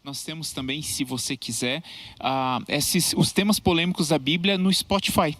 nós temos também, se você quiser, os temas polêmicos da Bíblia no Spotify.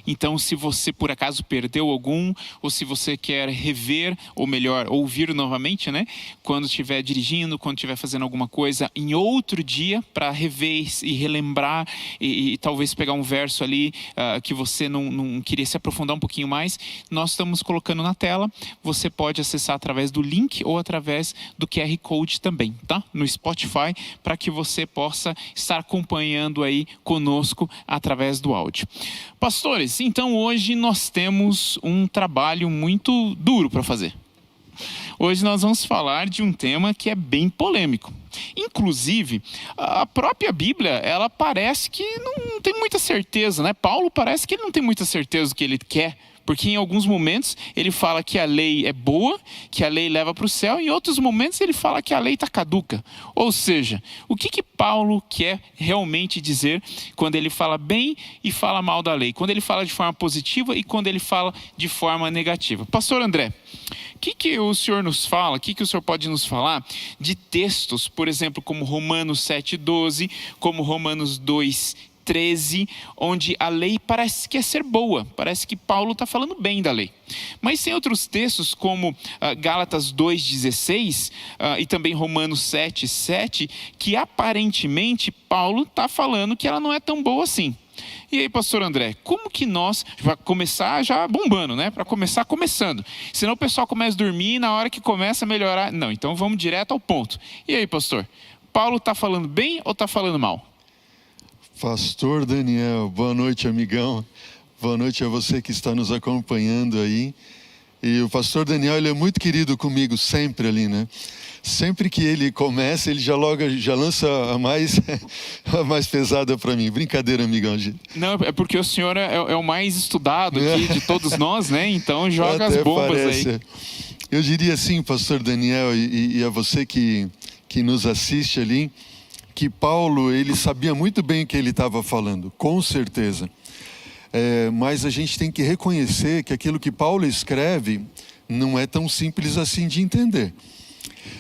Então, se você por acaso perdeu algum, ou se você quer rever, ou melhor, ouvir novamente, né? Quando estiver dirigindo, quando estiver fazendo alguma coisa em outro dia, para rever e relembrar, e talvez pegar um verso ali que você não queria se aprofundar um pouquinho mais, nós estamos colocando na tela. Você pode acessar através do link ou através do QR Code também, tá? No Spotify, para que você possa estar acompanhando aí conosco através do áudio. Pastores, então hoje nós temos um trabalho muito duro para fazer. Hoje nós vamos falar de um tema que é bem polêmico. Inclusive, a própria Bíblia, ela parece que não tem muita certeza, né? Paulo parece que ele não tem muita certeza do que ele quer. Porque em alguns momentos ele fala que a lei é boa, que a lei leva para o céu, e em outros momentos ele fala que a lei está caduca. Ou seja, o que Paulo quer realmente dizer quando ele fala bem e fala mal da lei? Quando ele fala de forma positiva e quando ele fala de forma negativa? Pastor André, o que o senhor nos fala, o que o senhor pode nos falar de textos, por exemplo, como Romanos 7,12, como Romanos 2,13, onde a lei parece que é ser boa, parece que Paulo está falando bem da lei. Mas tem outros textos como Gálatas 2,16 e também Romanos 7,7, que aparentemente Paulo está falando que ela não é tão boa assim. E aí, pastor André, como que nós, vai começar já bombando, né? Para começar começando. Senão o pessoal começa a dormir e na hora que começa a melhorar. Não, então vamos direto ao ponto. E aí, pastor, Paulo está falando bem ou está falando mal? Pastor Daniel, boa noite, amigão. Boa noite a você que está nos acompanhando aí. E o pastor Daniel, ele é muito querido comigo sempre ali, né? Sempre que ele começa, ele já lança a mais pesada para mim. Brincadeira, amigão. Não, é porque o senhor é o mais estudado aqui de todos nós, né? Então joga até as bombas parece. aí. Eu diria assim, pastor Daniel, e a você que nos assiste ali, que Paulo, ele sabia muito bem o que ele estava falando, com certeza. Mas a gente tem que reconhecer que aquilo que Paulo escreve não é tão simples assim de entender.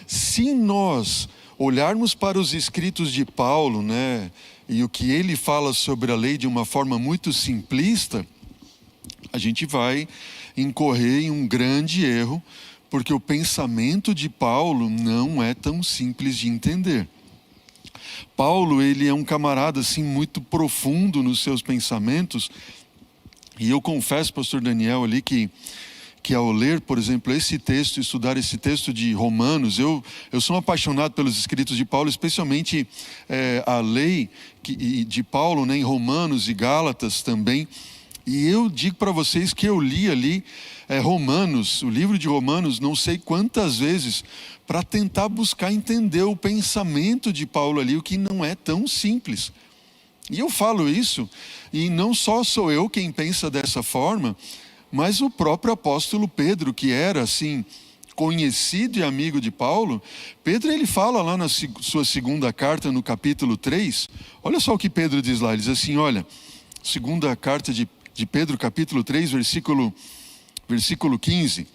Se nós olharmos para os escritos de Paulo, né, e o que ele fala sobre a lei de uma forma muito simplista, a gente vai incorrer em um grande erro, porque o pensamento de Paulo não é tão simples de entender. Paulo, ele é um camarada assim muito profundo nos seus pensamentos, e eu confesso, pastor Daniel, ali que ao ler, por exemplo, esse texto, estudar esse texto de Romanos, eu sou apaixonado pelos escritos de Paulo, especialmente a lei de Paulo, né, em Romanos e Gálatas também. E eu digo para vocês que eu li ali Romanos, o livro de Romanos, não sei quantas vezes, para tentar buscar entender o pensamento de Paulo ali, o que não é tão simples. E eu falo isso, e não só sou eu quem pensa dessa forma, mas o próprio apóstolo Pedro, que era assim, conhecido e amigo de Paulo. Pedro, ele fala lá na sua segunda carta, no capítulo 3, olha só o que Pedro diz lá, ele diz assim, olha, segunda carta de Pedro, capítulo 3, versículo 15,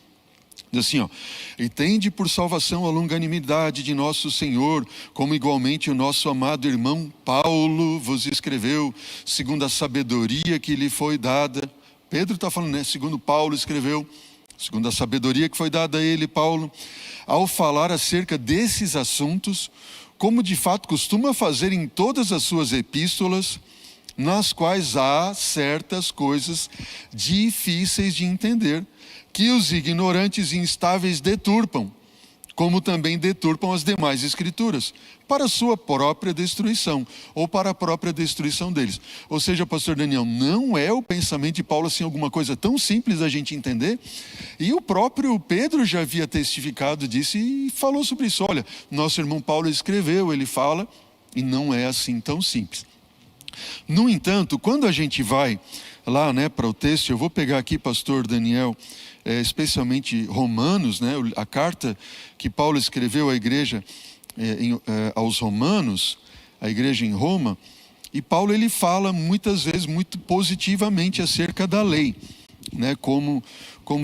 diz assim, e tende por salvação a longanimidade de nosso Senhor, como igualmente o nosso amado irmão Paulo vos escreveu, segundo a sabedoria que lhe foi dada. Pedro está falando, né? Segundo Paulo escreveu, segundo a sabedoria que foi dada a ele, Paulo, ao falar acerca desses assuntos, como de fato costuma fazer em todas as suas epístolas, nas quais há certas coisas difíceis de entender, que os ignorantes e instáveis deturpam, como também deturpam as demais escrituras, para a sua própria destruição, ou para a própria destruição deles. Ou seja, pastor Daniel, não é o pensamento de Paulo assim alguma coisa tão simples da gente entender, e o próprio Pedro já havia testificado disso e falou sobre isso. Olha, nosso irmão Paulo escreveu, ele fala, e não é assim tão simples. No entanto, quando a gente vai lá, né, para o texto, eu vou pegar aqui, pastor Daniel, especialmente Romanos, né, a carta que Paulo escreveu à igreja, aos Romanos, a igreja em Roma, e Paulo, ele fala muitas vezes muito positivamente acerca da lei, né, como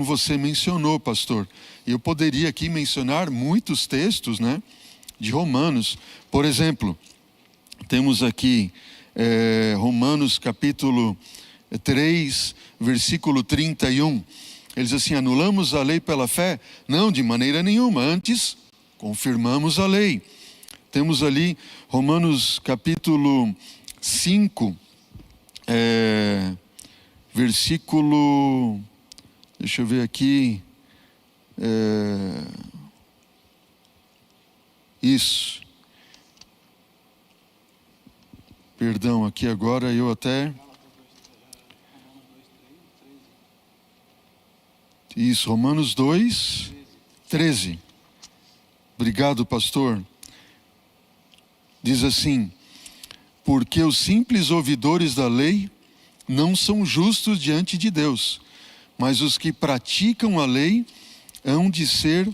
você mencionou, pastor. Eu poderia aqui mencionar muitos textos, né, de Romanos. Por exemplo, temos aqui Romanos capítulo 3, versículo 31. Ele diz assim: anulamos a lei pela fé? Não, de maneira nenhuma. Antes, confirmamos a lei. Temos ali Romanos capítulo 5, versículo... Deixa eu ver aqui. Isso. Perdão, aqui agora eu até... Isso, Romanos 2, 13. Obrigado, pastor. Diz assim: porque os simples ouvidores da lei não são justos diante de Deus, mas os que praticam a lei hão de ser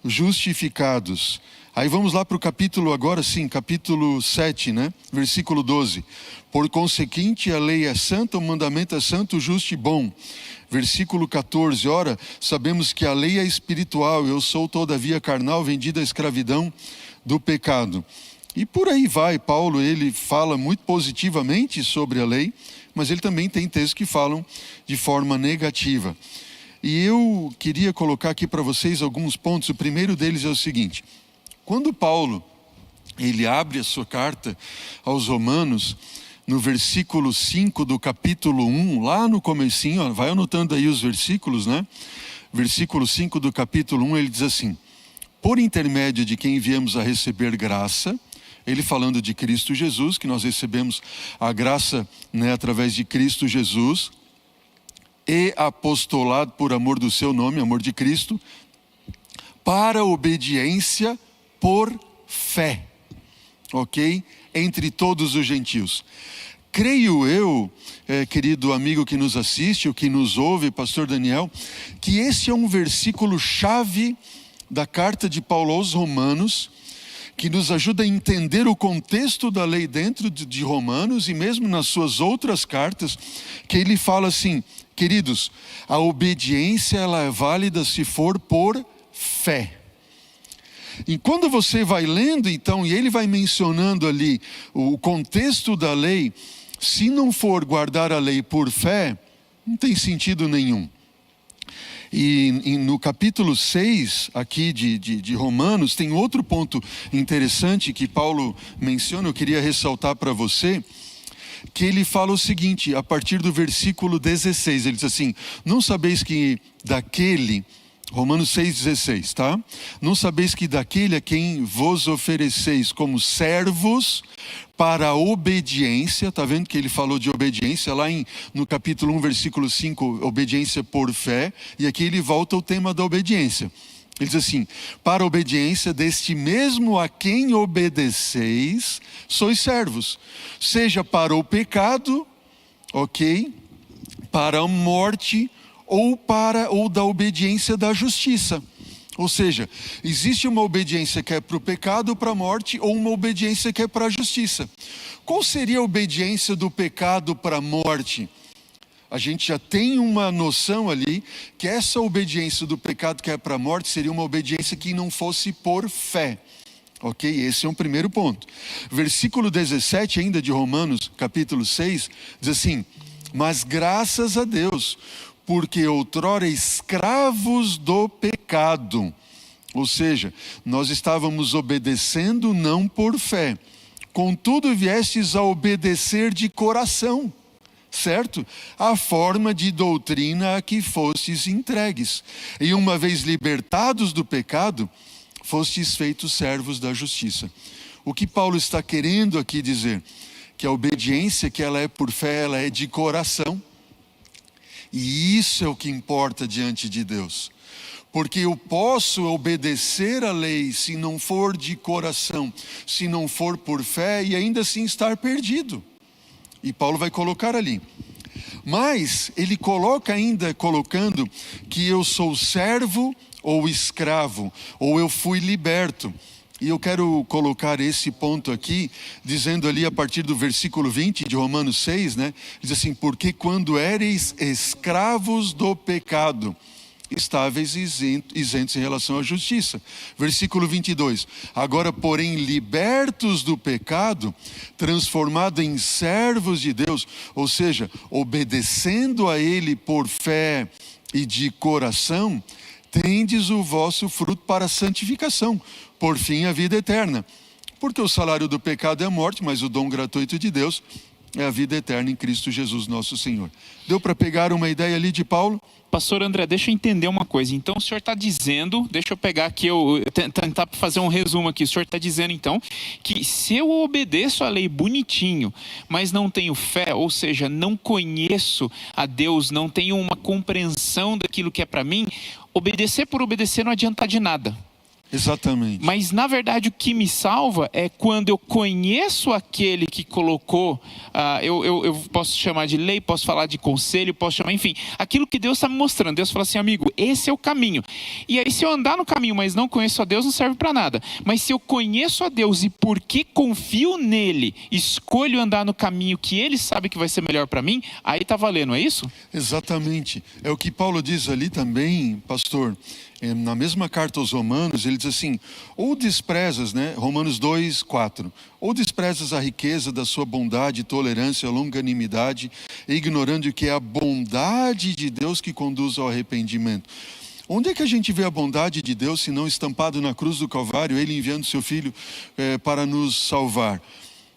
justificados. Aí vamos lá para o capítulo agora sim, capítulo 7, né? Versículo 12. Por consequente, a lei é santa, o mandamento é santo, justo e bom. Versículo 14, ora, sabemos que a lei é espiritual, eu sou todavia carnal, vendido à escravidão do pecado. E por aí vai, Paulo, ele fala muito positivamente sobre a lei, mas ele também tem textos que falam de forma negativa. E eu queria colocar aqui para vocês alguns pontos. O primeiro deles é o seguinte: quando Paulo, ele abre a sua carta aos Romanos, no versículo 5 do capítulo 1, lá no comecinho, ó, vai anotando aí os versículos, né? Versículo 5 do capítulo 1, ele diz assim: por intermédio de quem viemos a receber graça, ele falando de Cristo Jesus, que nós recebemos a graça, né, através de Cristo Jesus, e apostolado por amor do seu nome, amor de Cristo, para obediência por fé, ok? Entre todos os gentios. Creio eu, querido amigo que nos assiste, ou que nos ouve, pastor Daniel, que esse é um versículo chave da carta de Paulo aos Romanos, que nos ajuda a entender o contexto da lei dentro de Romanos e mesmo nas suas outras cartas, que ele fala assim: queridos, a obediência ela é válida se for por fé. E quando você vai lendo então, e ele vai mencionando ali o contexto da lei, se não for guardar a lei por fé, não tem sentido nenhum. E no capítulo 6 aqui de Romanos, tem outro ponto interessante que Paulo menciona, eu queria ressaltar para você, que ele fala o seguinte, a partir do versículo 16, ele diz assim: não sabeis que daquele... Romanos 6,16, tá? Não sabeis que daquele a quem vos ofereceis como servos para a obediência, tá vendo que ele falou de obediência lá no capítulo 1, versículo 5, obediência por fé, e aqui ele volta ao tema da obediência. Ele diz assim: para a obediência deste mesmo a quem obedeceis, sois servos, seja para o pecado, ok? Para a morte, ou da obediência da justiça. Ou seja, existe uma obediência que é para o pecado, para a morte, ou uma obediência que é para a justiça. Qual seria a obediência do pecado para a morte? A gente já tem uma noção ali, que essa obediência do pecado que é para a morte, seria uma obediência que não fosse por fé. Ok? Esse é um primeiro ponto. Versículo 17 ainda de Romanos, capítulo 6, diz assim: mas graças a Deus, porque outrora escravos do pecado, ou seja, nós estávamos obedecendo não por fé, contudo viestes a obedecer de coração, certo? A forma de doutrina a que fostes entregues, e uma vez libertados do pecado, fostes feitos servos da justiça. O que Paulo está querendo aqui dizer? Que a obediência que ela é por fé, ela é de coração. E isso é o que importa diante de Deus. Porque eu posso obedecer a lei se não for de coração, se não for por fé, e ainda assim estar perdido. E Paulo vai colocar ali. Mas ele coloca ainda, colocando que eu sou servo ou escravo, ou eu fui liberto. E eu quero colocar esse ponto aqui, dizendo ali a partir do versículo 20 de Romanos 6, né? Diz assim: porque quando éreis escravos do pecado, estáveis e isentos em relação à justiça. Versículo 22. Agora, porém, libertos do pecado, transformados em servos de Deus, ou seja, obedecendo a Ele por fé e de coração, tendes o vosso fruto para a santificação, por fim a vida eterna. Porque o salário do pecado é a morte, mas o dom gratuito de Deus é a vida eterna em Cristo Jesus nosso Senhor. Deu para pegar uma ideia ali de Paulo? Pastor André, deixa eu entender uma coisa. Então o senhor está dizendo, deixa eu pegar aqui, eu tentar fazer um resumo aqui. O senhor está dizendo então que se eu obedeço a lei bonitinho, mas não tenho fé, ou seja, não conheço a Deus, não tenho uma compreensão daquilo que é para mim, obedecer por obedecer não adianta de nada. Exatamente. Mas na verdade o que me salva é quando eu conheço aquele que colocou, eu posso chamar de lei, posso falar de conselho, posso chamar, enfim, aquilo que Deus está me mostrando. Deus fala assim, amigo, esse é o caminho. E aí se eu andar no caminho, mas não conheço a Deus, não serve para nada. Mas se eu conheço a Deus e porque confio nele, escolho andar no caminho que ele sabe que vai ser melhor para mim, aí está valendo, é isso? Exatamente. É o que Paulo diz ali também, pastor. Na mesma carta aos Romanos, ele diz assim, ou desprezas, Romanos 2, 4, ou desprezas a riqueza da sua bondade, tolerância, longanimidade, ignorando que é a bondade de Deus que conduz ao arrependimento. Onde é que a gente vê a bondade de Deus, se não estampado na cruz do Calvário, ele enviando seu Filho para nos salvar?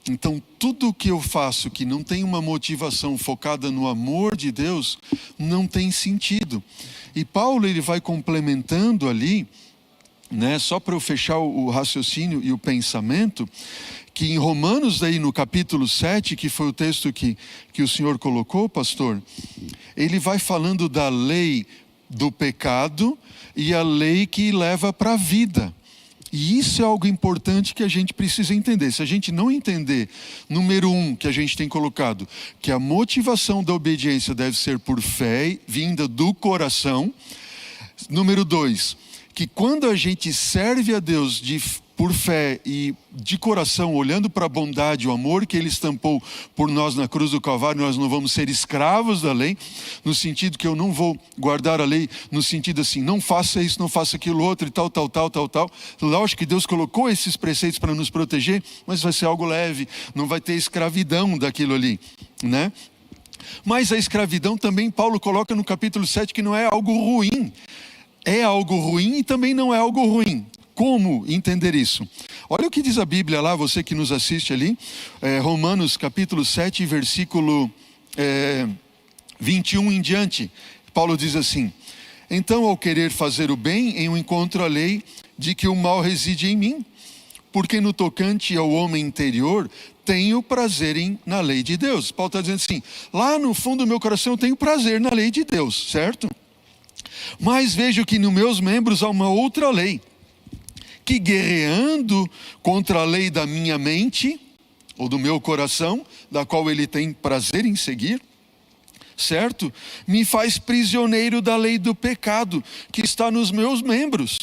Então, tudo o que eu faço que não tem uma motivação focada no amor de Deus, não tem sentido. E Paulo, ele vai complementando ali, só para eu fechar o raciocínio e o pensamento, que em Romanos, daí no capítulo 7, que foi o texto que o senhor colocou, pastor, ele vai falando da lei do pecado e a lei que leva para a vida. E isso é algo importante que a gente precisa entender. Se a gente não entender, número 1, que a gente tem colocado, que a motivação da obediência deve ser por fé, vinda do coração. Número 2, que quando a gente serve a Deus por fé e de coração, olhando para a bondade, o amor que Ele estampou por nós na cruz do Calvário, nós não vamos ser escravos da lei, no sentido que eu não vou guardar a lei, no sentido assim, não faça isso, não faça aquilo outro e tal. Lógico que Deus colocou esses preceitos para nos proteger, mas vai ser algo leve, não vai ter escravidão daquilo ali, Mas a escravidão também Paulo coloca no capítulo 7 que não é algo ruim. É algo ruim e também não é algo ruim. Como entender isso? Olha o que diz a Bíblia lá, você que nos assiste ali, Romanos capítulo 7, versículo 21 em diante. Paulo diz assim, então ao querer fazer o bem, eu encontro a lei de que o mal reside em mim, porque no tocante ao homem interior, tenho prazer na lei de Deus. Paulo está dizendo assim, lá no fundo do meu coração eu tenho prazer na lei de Deus, certo? Mas vejo que nos meus membros há uma outra lei, que guerreando contra a lei da minha mente, ou do meu coração, da qual ele tem prazer em seguir, certo? Me faz prisioneiro da lei do pecado, que está nos meus membros,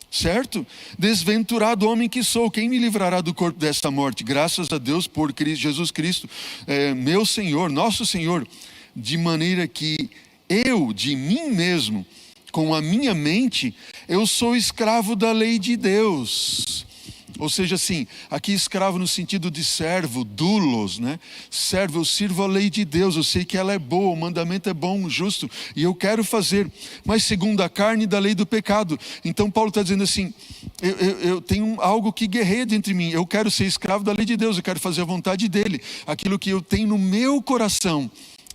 certo? Desventurado homem que sou, quem me livrará do corpo desta morte? Graças a Deus por Cristo, Jesus Cristo, meu Senhor, nosso Senhor, de maneira que eu, de mim mesmo, com a minha mente, eu sou escravo da lei de Deus. Ou seja, assim, aqui escravo no sentido de servo, doulos, Servo, eu sirvo a lei de Deus, eu sei que ela é boa, o mandamento é bom, justo, e eu quero fazer, mas segundo a carne da lei do pecado. Então Paulo está dizendo assim, eu tenho algo que guerreia dentro de mim, eu quero ser escravo da lei de Deus, eu quero fazer a vontade dele, aquilo que eu tenho no meu coração,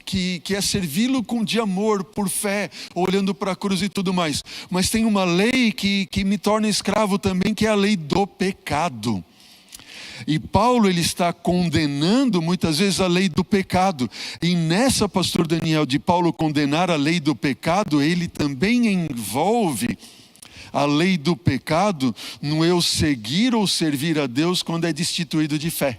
que é servi-lo de amor, por fé, olhando para a cruz e tudo mais. Mas tem uma lei que me torna escravo também, que é a lei do pecado. E Paulo, ele está condenando muitas vezes a lei do pecado. E nessa, pastor Daniel, de Paulo condenar a lei do pecado, ele também envolve a lei do pecado no eu seguir ou servir a Deus quando é destituído de fé.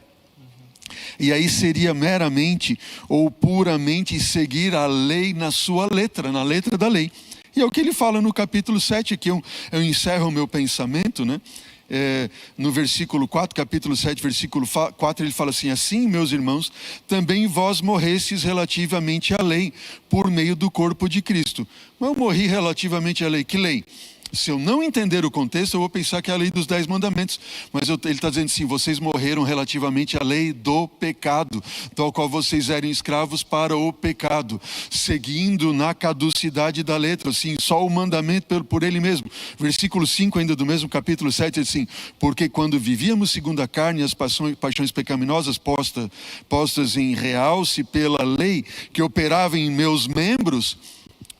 E aí seria meramente ou puramente seguir a lei na sua letra, na letra da lei. E é o que ele fala no capítulo 7, aqui eu encerro o meu pensamento, no versículo 4, capítulo 7, versículo 4, ele fala assim: assim, meus irmãos, também vós morrestes relativamente à lei, por meio do corpo de Cristo. Mas eu morri relativamente à lei. Que lei? Se eu não entender o contexto, eu vou pensar que é a lei dos 10 mandamentos. Mas ele está dizendo assim: vocês morreram relativamente à lei do pecado, tal qual vocês eram escravos para o pecado, seguindo na caducidade da letra, assim, só o mandamento por ele mesmo. Versículo 5 ainda do mesmo capítulo 7, assim: porque quando vivíamos segundo a carne, as paixões pecaminosas postas em realce pela lei que operava em meus membros,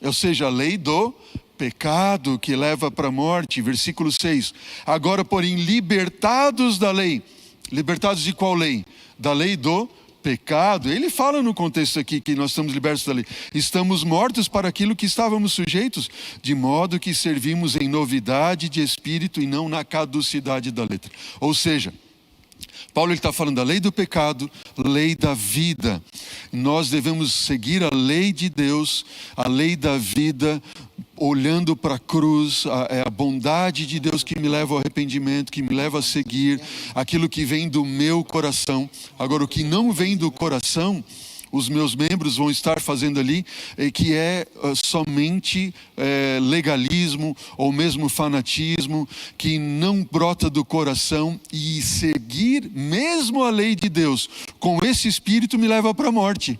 ou seja, a lei do pecado que leva para a morte. Versículo 6: agora, porém, libertados da lei. Libertados de qual lei? Da lei do pecado. Ele fala no contexto aqui que nós estamos libertos da lei. Estamos mortos para aquilo que estávamos sujeitos, de modo que servimos em novidade de espírito e não na caducidade da letra. Ou seja, Paulo está falando da lei do pecado, lei da vida. Nós devemos seguir a lei de Deus, a lei da vida, olhando para a cruz, a bondade de Deus que me leva ao arrependimento, que me leva a seguir aquilo que vem do meu coração. Agora, o que não vem do coração, os meus membros vão estar fazendo ali, que é somente legalismo ou mesmo fanatismo, que não brota do coração, e seguir mesmo a lei de Deus com esse espírito me leva para a morte.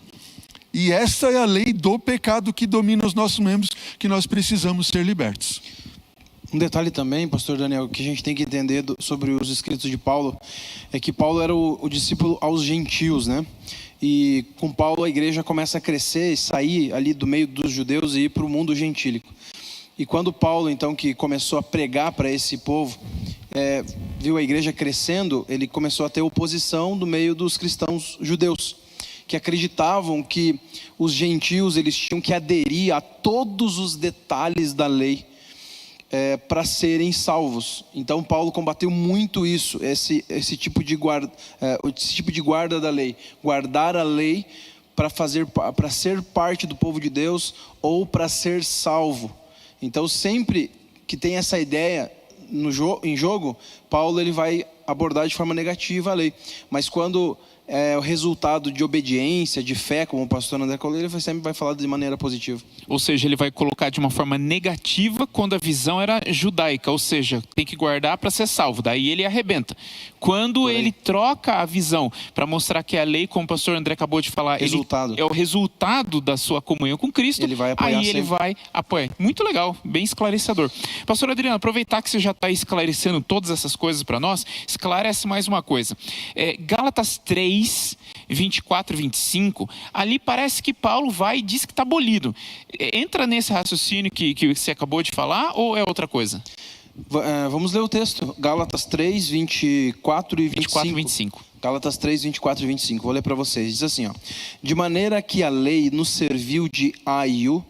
E esta é a lei do pecado que domina os nossos membros, que nós precisamos ser libertos. Um detalhe também, pastor Daniel, que a gente tem que entender sobre os escritos de Paulo, é que Paulo era o discípulo aos gentios, né? E com Paulo a igreja começa a crescer e sair ali do meio dos judeus e ir para o mundo gentílico. E quando Paulo, então, que começou a pregar para esse povo, viu a igreja crescendo, ele começou a ter oposição do meio dos cristãos judeus, que acreditavam que os gentios eles tinham que aderir a todos os detalhes da lei para serem salvos. Então Paulo combateu muito isso, esse tipo de guarda da lei, guardar a lei para ser parte do povo de Deus ou para ser salvo. Então sempre que tem essa ideia em jogo, Paulo ele vai abordar de forma negativa a lei. Mas quando o resultado de obediência, de fé, como o pastor André falou, ele sempre vai falar de maneira positiva. Ou seja, ele vai colocar de uma forma negativa quando a visão era judaica, ou seja, tem que guardar para ser salvo, daí ele arrebenta. Quando ele troca a visão para mostrar que a lei, como o pastor André acabou de falar, é o resultado da sua comunhão com Cristo, ele vai apoiar, aí ele vai apoiar. Muito legal, bem esclarecedor. Pastor Adriano, aproveitar que você já está esclarecendo todas essas coisas para nós, esclarece mais uma coisa. Gálatas 3, 24 e 25, ali parece que Paulo vai e diz que está abolido. Entra nesse raciocínio que você acabou de falar, ou é outra coisa? Vamos ler o texto. Gálatas 3, 24 e 25. 24 e 25. Gálatas 3, 24 e 25. Vou ler para vocês. Diz assim, ó: de maneira que a lei nos serviu de aio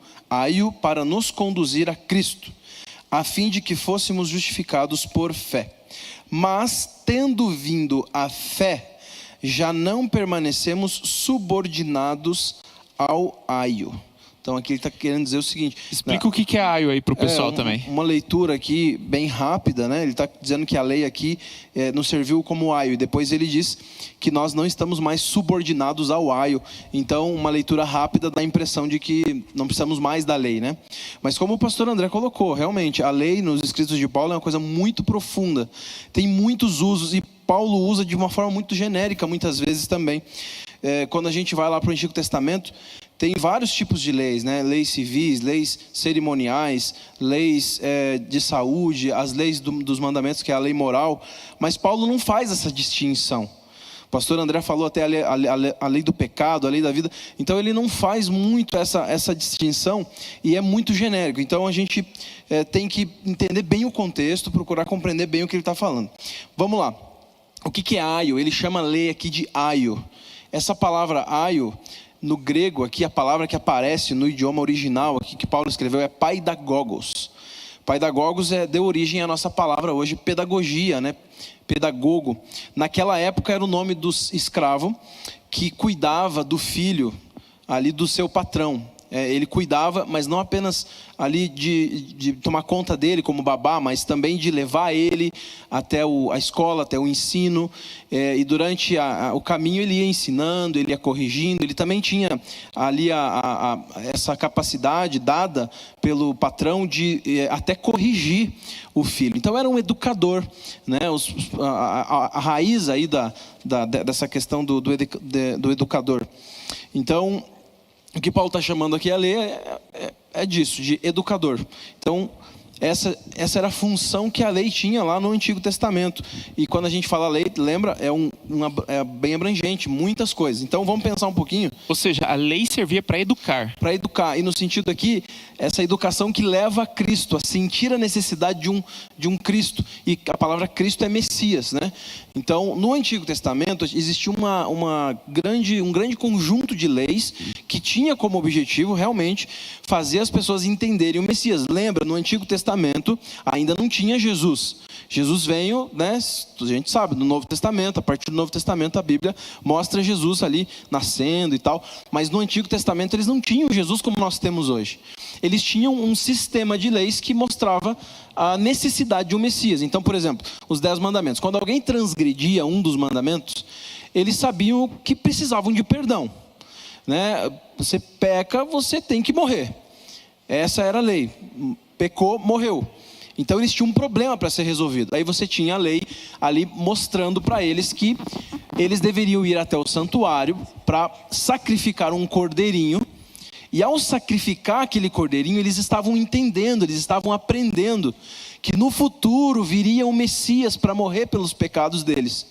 para nos conduzir a Cristo, a fim de que fôssemos justificados por fé. Mas, tendo vindo a fé, já não permanecemos subordinados ao aio. Então aqui ele está querendo dizer o seguinte. Explica o que é aio aí para o pessoal também. Uma leitura aqui bem rápida, né? Ele está dizendo que a lei aqui nos serviu como aio. E depois ele diz que nós não estamos mais subordinados ao aio. Então uma leitura rápida dá a impressão de que não precisamos mais da lei, né? Mas como o pastor André colocou, realmente a lei nos escritos de Paulo é uma coisa muito profunda. Tem muitos usos e Paulo usa de uma forma muito genérica muitas vezes também. Quando a gente vai lá para o Antigo Testamento, tem vários tipos de leis, né? Leis civis, leis cerimoniais, leis de saúde, as leis dos mandamentos, que é a lei moral. Mas Paulo não faz essa distinção. O pastor André falou até a lei do pecado, a lei da vida. Então ele não faz muito essa distinção e é muito genérico. Então a gente tem que entender bem o contexto, procurar compreender bem o que ele está falando. Vamos lá. O que é aio? Ele chama a lei aqui de aio. Essa palavra aio, no grego aqui, a palavra que aparece no idioma original aqui que Paulo escreveu é paidagogos. Paidagogos deu origem à nossa palavra hoje, pedagogia, né? Pedagogo. Naquela época era o nome do escravo que cuidava do filho ali do seu patrão. Ele cuidava, mas não apenas ali de tomar conta dele como babá, mas também de levar ele até a escola, até o ensino. E durante o caminho ele ia ensinando, ele ia corrigindo. Ele também tinha ali essa capacidade dada pelo patrão de até corrigir o filho. Então era um educador, né? A raiz aí dessa questão do educador. Então, o que Paulo está chamando aqui a lei é disso, de educador. Então, essa era a função que a lei tinha lá no Antigo Testamento. E quando a gente fala lei, lembra, é bem abrangente, muitas coisas. Então vamos pensar um pouquinho. Ou seja, a lei servia para educar. Para educar, e no sentido aqui, essa educação que leva a Cristo, a sentir a necessidade de um Cristo. E a palavra Cristo é Messias, né? Então, no Antigo Testamento, existia um grande conjunto de leis que tinha como objetivo, realmente, fazer as pessoas entenderem o Messias. Lembra, no Antigo Testamento, ainda não tinha Jesus. Jesus veio, né, a gente sabe, no Novo Testamento, a partir do Novo Testamento, a Bíblia mostra Jesus ali, nascendo e tal. Mas no Antigo Testamento, eles não tinham Jesus como nós temos hoje. Eles tinham um sistema de leis que mostrava a necessidade de um Messias. Então, por exemplo, os 10 mandamentos. Quando alguém transgredia um dos mandamentos, eles sabiam que precisavam de perdão, né? Você peca, você tem que morrer. Essa era a lei. Pecou, morreu. Então eles tinham um problema para ser resolvido. Aí você tinha a lei ali mostrando para eles que eles deveriam ir até o santuário para sacrificar um cordeirinho. E ao sacrificar aquele cordeirinho, eles estavam entendendo, eles estavam aprendendo que no futuro viria um Messias para morrer pelos pecados deles.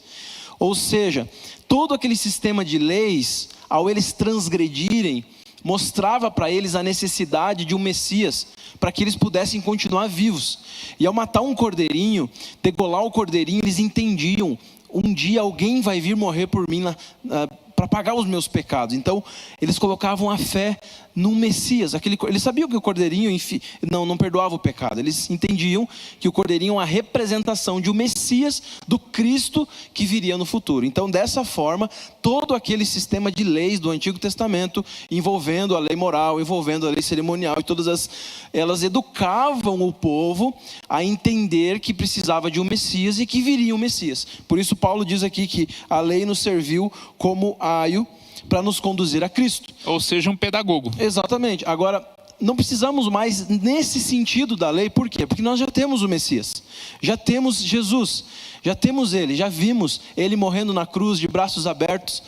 Ou seja, todo aquele sistema de leis, ao eles transgredirem, mostrava para eles a necessidade de um Messias, para que eles pudessem continuar vivos. E ao matar um cordeirinho, degolar o cordeirinho, eles entendiam, um dia alguém vai vir morrer por mim para pagar os meus pecados. Então, eles colocavam a fé num Messias. Eles sabiam que o cordeirinho não perdoava o pecado. Eles entendiam que o cordeirinho é uma representação de um Messias, do Cristo que viria no futuro. Então, dessa forma, todo aquele sistema de leis do Antigo Testamento, envolvendo a lei moral, envolvendo a lei cerimonial, e elas educavam o povo a entender que precisava de um Messias e que viria um Messias. Por isso Paulo diz aqui que a lei nos serviu como aio para nos conduzir a Cristo. Ou seja, um pedagogo. Exatamente. Agora, não precisamos mais nesse sentido da lei. Por quê? Porque nós já temos o Messias. Já temos Jesus. Já temos Ele. Já vimos Ele morrendo na cruz de braços abertos.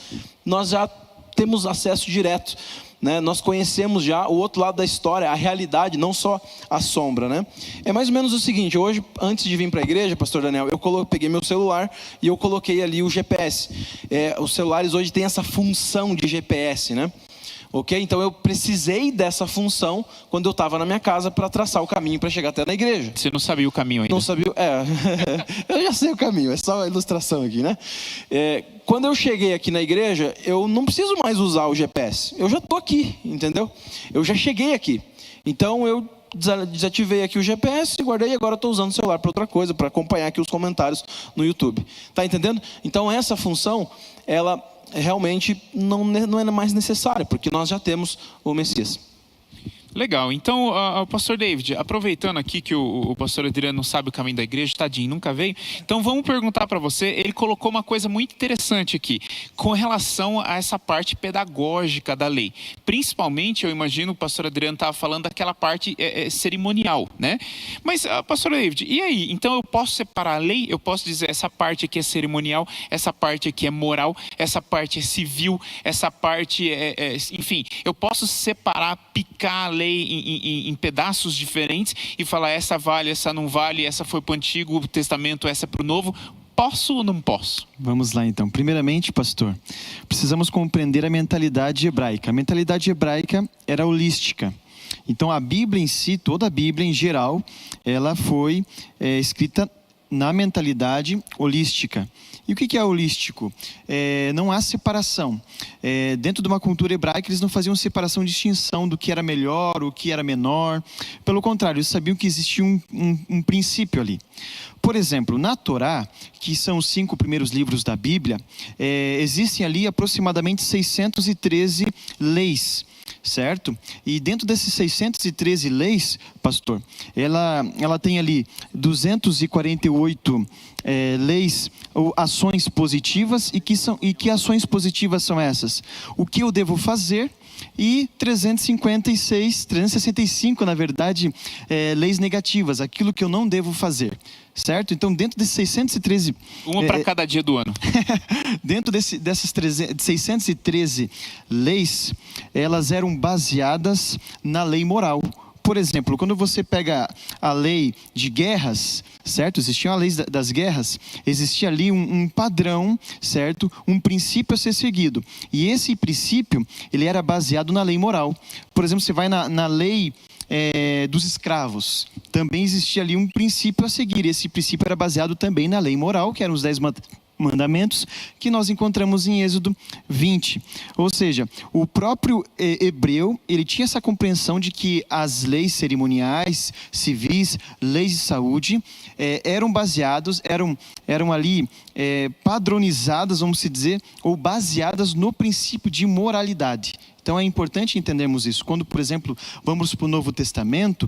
Nós já temos acesso direto, né? Nós conhecemos já o outro lado da história, a realidade, não só a sombra, né? É mais ou menos o seguinte: hoje, antes de vir para a igreja, pastor Daniel, eu peguei meu celular e eu coloquei ali o GPS. Os celulares hoje têm essa função de GPS, né? Ok? Então eu precisei dessa função quando eu estava na minha casa para traçar o caminho para chegar até na igreja. Você não sabia o caminho ainda? Não sabia, eu já sei o caminho, é só a ilustração aqui, né? Quando eu cheguei aqui na igreja, eu não preciso mais usar o GPS. Eu já estou aqui, entendeu? Eu já cheguei aqui. Então eu desativei aqui o GPS, guardei e agora estou usando o celular para outra coisa, para acompanhar aqui os comentários no YouTube. Tá entendendo? Então essa função, ela realmente não é mais necessária, porque nós já temos o Messias. Legal, então, pastor David, aproveitando aqui que o pastor Adriano não sabe o caminho da igreja, tadinho, nunca veio, então vamos perguntar para você. Ele colocou uma coisa muito interessante aqui, com relação a essa parte pedagógica da lei. Principalmente, eu imagino, o pastor Adriano estava falando daquela parte cerimonial, né? Mas, pastor David, e aí? Então eu posso separar a lei? Eu posso dizer, essa parte aqui é cerimonial, essa parte aqui é moral, essa parte é civil, essa parte enfim, eu posso separar, picar a lei em pedaços diferentes e falar, essa vale, essa não vale, essa foi para o Antigo Testamento, essa é para o Novo. Posso ou não posso? Vamos lá então. Primeiramente, pastor, precisamos compreender a mentalidade hebraica. A mentalidade hebraica era holística. Então a Bíblia em si, toda a Bíblia em geral, ela foi escrita na mentalidade holística. E o que é holístico? Não há separação. Dentro de uma cultura hebraica, eles não faziam separação, distinção do que era melhor, o que era menor. Pelo contrário, eles sabiam que existia um princípio ali. Por exemplo, na Torá, que são os 5 primeiros livros da Bíblia, existem ali aproximadamente 613 leis. certo? E dentro desses 613 leis, pastor, ela tem ali 248 leis ou ações positivas. E que ações positivas são essas? O que eu devo fazer? E 365, na verdade, leis negativas, aquilo que eu não devo fazer, certo? Então, dentro desses 613... Uma para cada dia do ano. Dentro dessas 613 leis, elas eram baseadas na lei moral. Por exemplo, quando você pega a lei de guerras, certo? Existiam a lei das guerras, existia ali um padrão, certo? Um princípio a ser seguido. E esse princípio, ele era baseado na lei moral. Por exemplo, você vai na lei dos escravos. Também existia ali um princípio a seguir. Esse princípio era baseado também na lei moral, que eram os 10 mandamentos, que nós encontramos em Êxodo 20. Ou seja, o próprio hebreu, ele tinha essa compreensão de que as leis cerimoniais, civis, leis de saúde, eram baseados, eram ali padronizadas, vamos dizer, ou baseadas no princípio de moralidade. Então é importante entendermos isso. Quando, por exemplo, vamos para o Novo Testamento,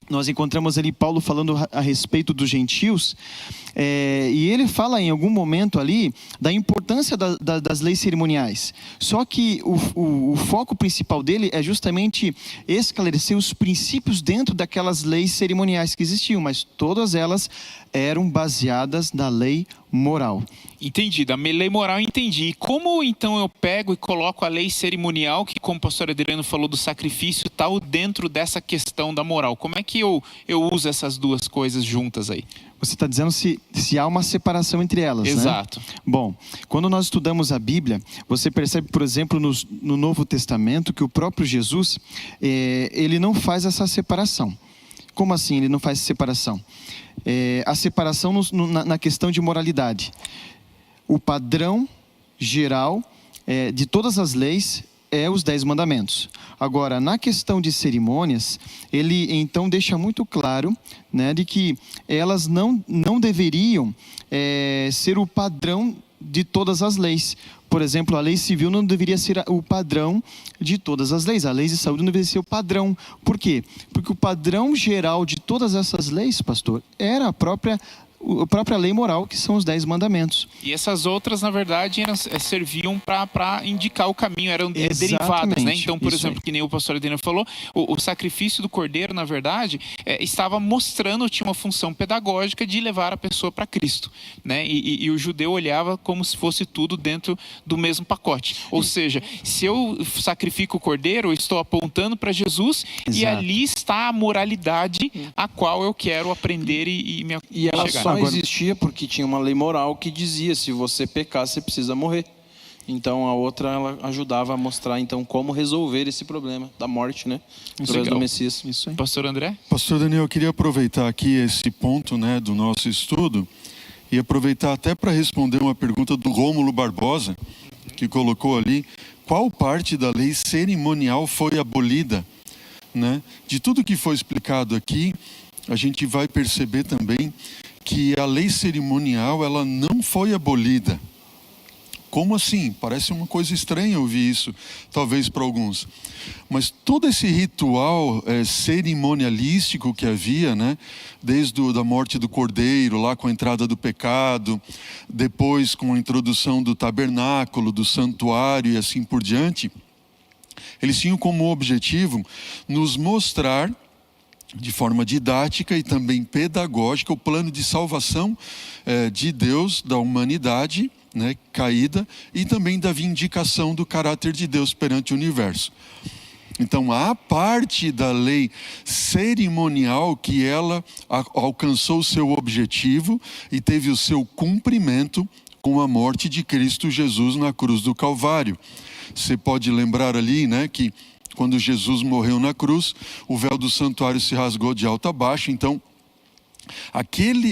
nós encontramos ali Paulo falando a respeito dos gentios, e ele fala em algum momento ali da importância das leis cerimoniais. Só que o foco principal dele é justamente esclarecer os princípios dentro daquelas leis cerimoniais que existiam, mas todas elas eram baseadas na lei moral. Entendi, da lei moral eu entendi. E como então eu pego e coloco a lei cerimonial, que como o pastor Adriano falou do sacrifício tal, dentro dessa questão da moral? Como é que eu uso essas duas coisas juntas aí? Você está dizendo se há uma separação entre elas, Exato. Né? Bom, quando nós estudamos a Bíblia, você percebe, por exemplo, no Novo Testamento, que o próprio Jesus, ele não faz essa separação. Como assim ele não faz essa separação? A separação na questão de moralidade. O padrão geral de todas as leis é os 10 mandamentos. Agora, na questão de cerimônias, ele então deixa muito claro, né, de que elas não deveriam ser o padrão de todas as leis. Por exemplo, a lei civil não deveria ser o padrão de todas as leis. A lei de saúde não deveria ser o padrão. Por quê? Porque o padrão geral de todas essas leis, pastor, era a própria lei moral, que são os 10 mandamentos. E essas outras, na verdade, serviam para indicar o caminho, eram derivadas, né? Então, por exemplo, que nem o pastor Adriano falou, o sacrifício do cordeiro, na verdade, estava mostrando, tinha uma função pedagógica de levar a pessoa para Cristo, né? E o judeu olhava como se fosse tudo dentro do mesmo pacote. Ou seja, se eu sacrifico o cordeiro, eu estou apontando para Jesus. Exato. E ali está a moralidade a qual eu quero aprender e ela chegar. Só existia porque tinha uma lei moral que dizia: se você pecar, você precisa morrer. Então a outra, ela ajudava a mostrar então como resolver esse problema da morte, né? Através do Messias. Isso aí. Pastor André? Pastor Daniel, eu queria aproveitar aqui esse ponto, né, do nosso estudo e aproveitar até para responder uma pergunta do Rômulo Barbosa, que colocou ali: qual parte da lei cerimonial foi abolida? Né? De tudo que foi explicado aqui, a gente vai perceber também que a lei cerimonial, ela não foi abolida. Como assim? Parece uma coisa estranha ouvir isso, talvez para alguns. Mas todo esse ritual cerimonialístico que havia, né? Desde a morte do cordeiro, lá com a entrada do pecado, depois com a introdução do tabernáculo, do santuário e assim por diante, eles tinham como objetivo nos mostrar, de forma didática e também pedagógica, o plano de salvação de Deus, da humanidade, né, caída, e também da vindicação do caráter de Deus perante o universo. Então, há parte da lei cerimonial que ela alcançou o seu objetivo e teve o seu cumprimento com a morte de Cristo Jesus na cruz do Calvário. Você pode lembrar ali, né, que quando Jesus morreu na cruz, o véu do santuário se rasgou de alto a baixo. Então,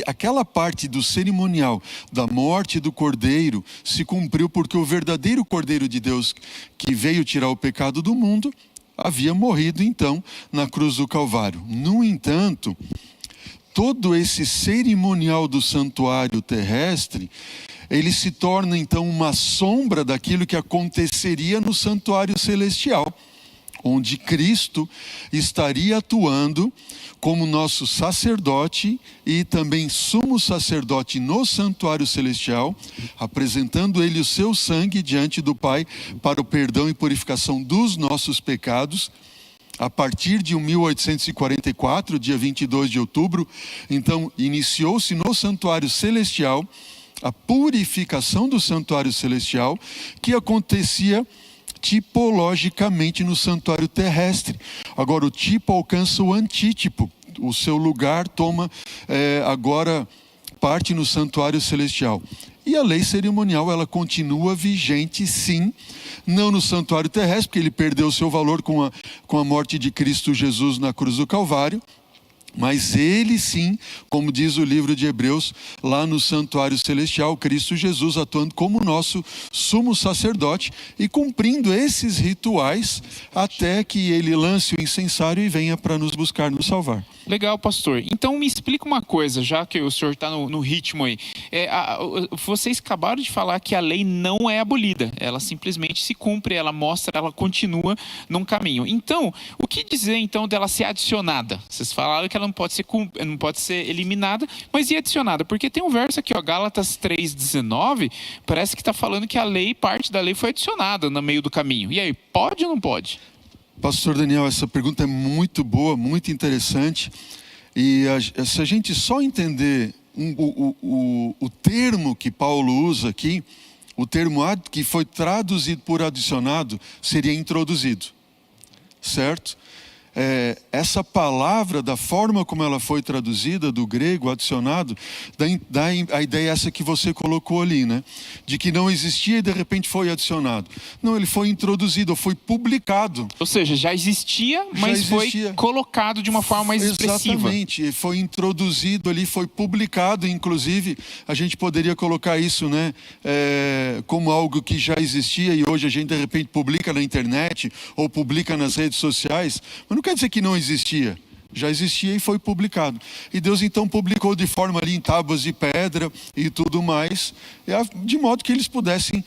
aquela parte do cerimonial da morte do cordeiro se cumpriu, porque o verdadeiro cordeiro de Deus, que veio tirar o pecado do mundo, havia morrido então na cruz do Calvário. No entanto, todo esse cerimonial do santuário terrestre, ele se torna então uma sombra daquilo que aconteceria no santuário celestial. onde Cristo estaria atuando como nosso sacerdote e também sumo sacerdote no santuário celestial, apresentando ele o seu sangue diante do Pai para o perdão e purificação dos nossos pecados. A partir de 1844, dia 22 de outubro, então iniciou-se no santuário celestial a purificação do santuário celestial, que acontecia tipologicamente no santuário terrestre. Agora o tipo alcança o antítipo, o seu lugar toma agora parte no santuário celestial. E a lei cerimonial, ela continua vigente, sim, não no santuário terrestre, porque ele perdeu o seu valor com a morte de Cristo Jesus na cruz do Calvário, mas ele sim, como diz o livro de Hebreus, lá no santuário celestial, Cristo Jesus atuando como nosso sumo sacerdote e cumprindo esses rituais até que ele lance o incensário e venha para nos buscar, nos salvar. Legal, pastor. Então me explica uma coisa, já que o senhor está no ritmo aí. Vocês acabaram de falar que a lei não é abolida, ela simplesmente se cumpre, ela mostra, ela continua num caminho. Então, o que dizer então dela ser adicionada? Vocês falaram que ela não pode ser eliminada, mas e adicionada? Porque tem um verso aqui, ó, Gálatas 3,19, parece que está falando que a lei, parte da lei foi adicionada no meio do caminho. E aí, pode ou não pode? Pastor Daniel, essa pergunta é muito boa, muito interessante. E se a gente só entender o termo que Paulo usa aqui, o termo que foi traduzido por adicionado, seria introduzido. Certo? Essa palavra, da forma como ela foi traduzida, do grego, adicionado, dá a ideia essa que você colocou ali, né? De que não existia e de repente foi adicionado. Não, ele foi introduzido, ou foi publicado. Ou seja, já existia, mas foi colocado de uma forma mais expressiva. Exatamente, foi introduzido ali, foi publicado, inclusive, a gente poderia colocar isso, né? Como algo que já existia e hoje a gente de repente publica na internet ou publica nas redes sociais, mas não quer dizer que não existia, já existia e foi publicado. E Deus então publicou de forma ali em tábuas de pedra e tudo mais, de modo que eles pudessem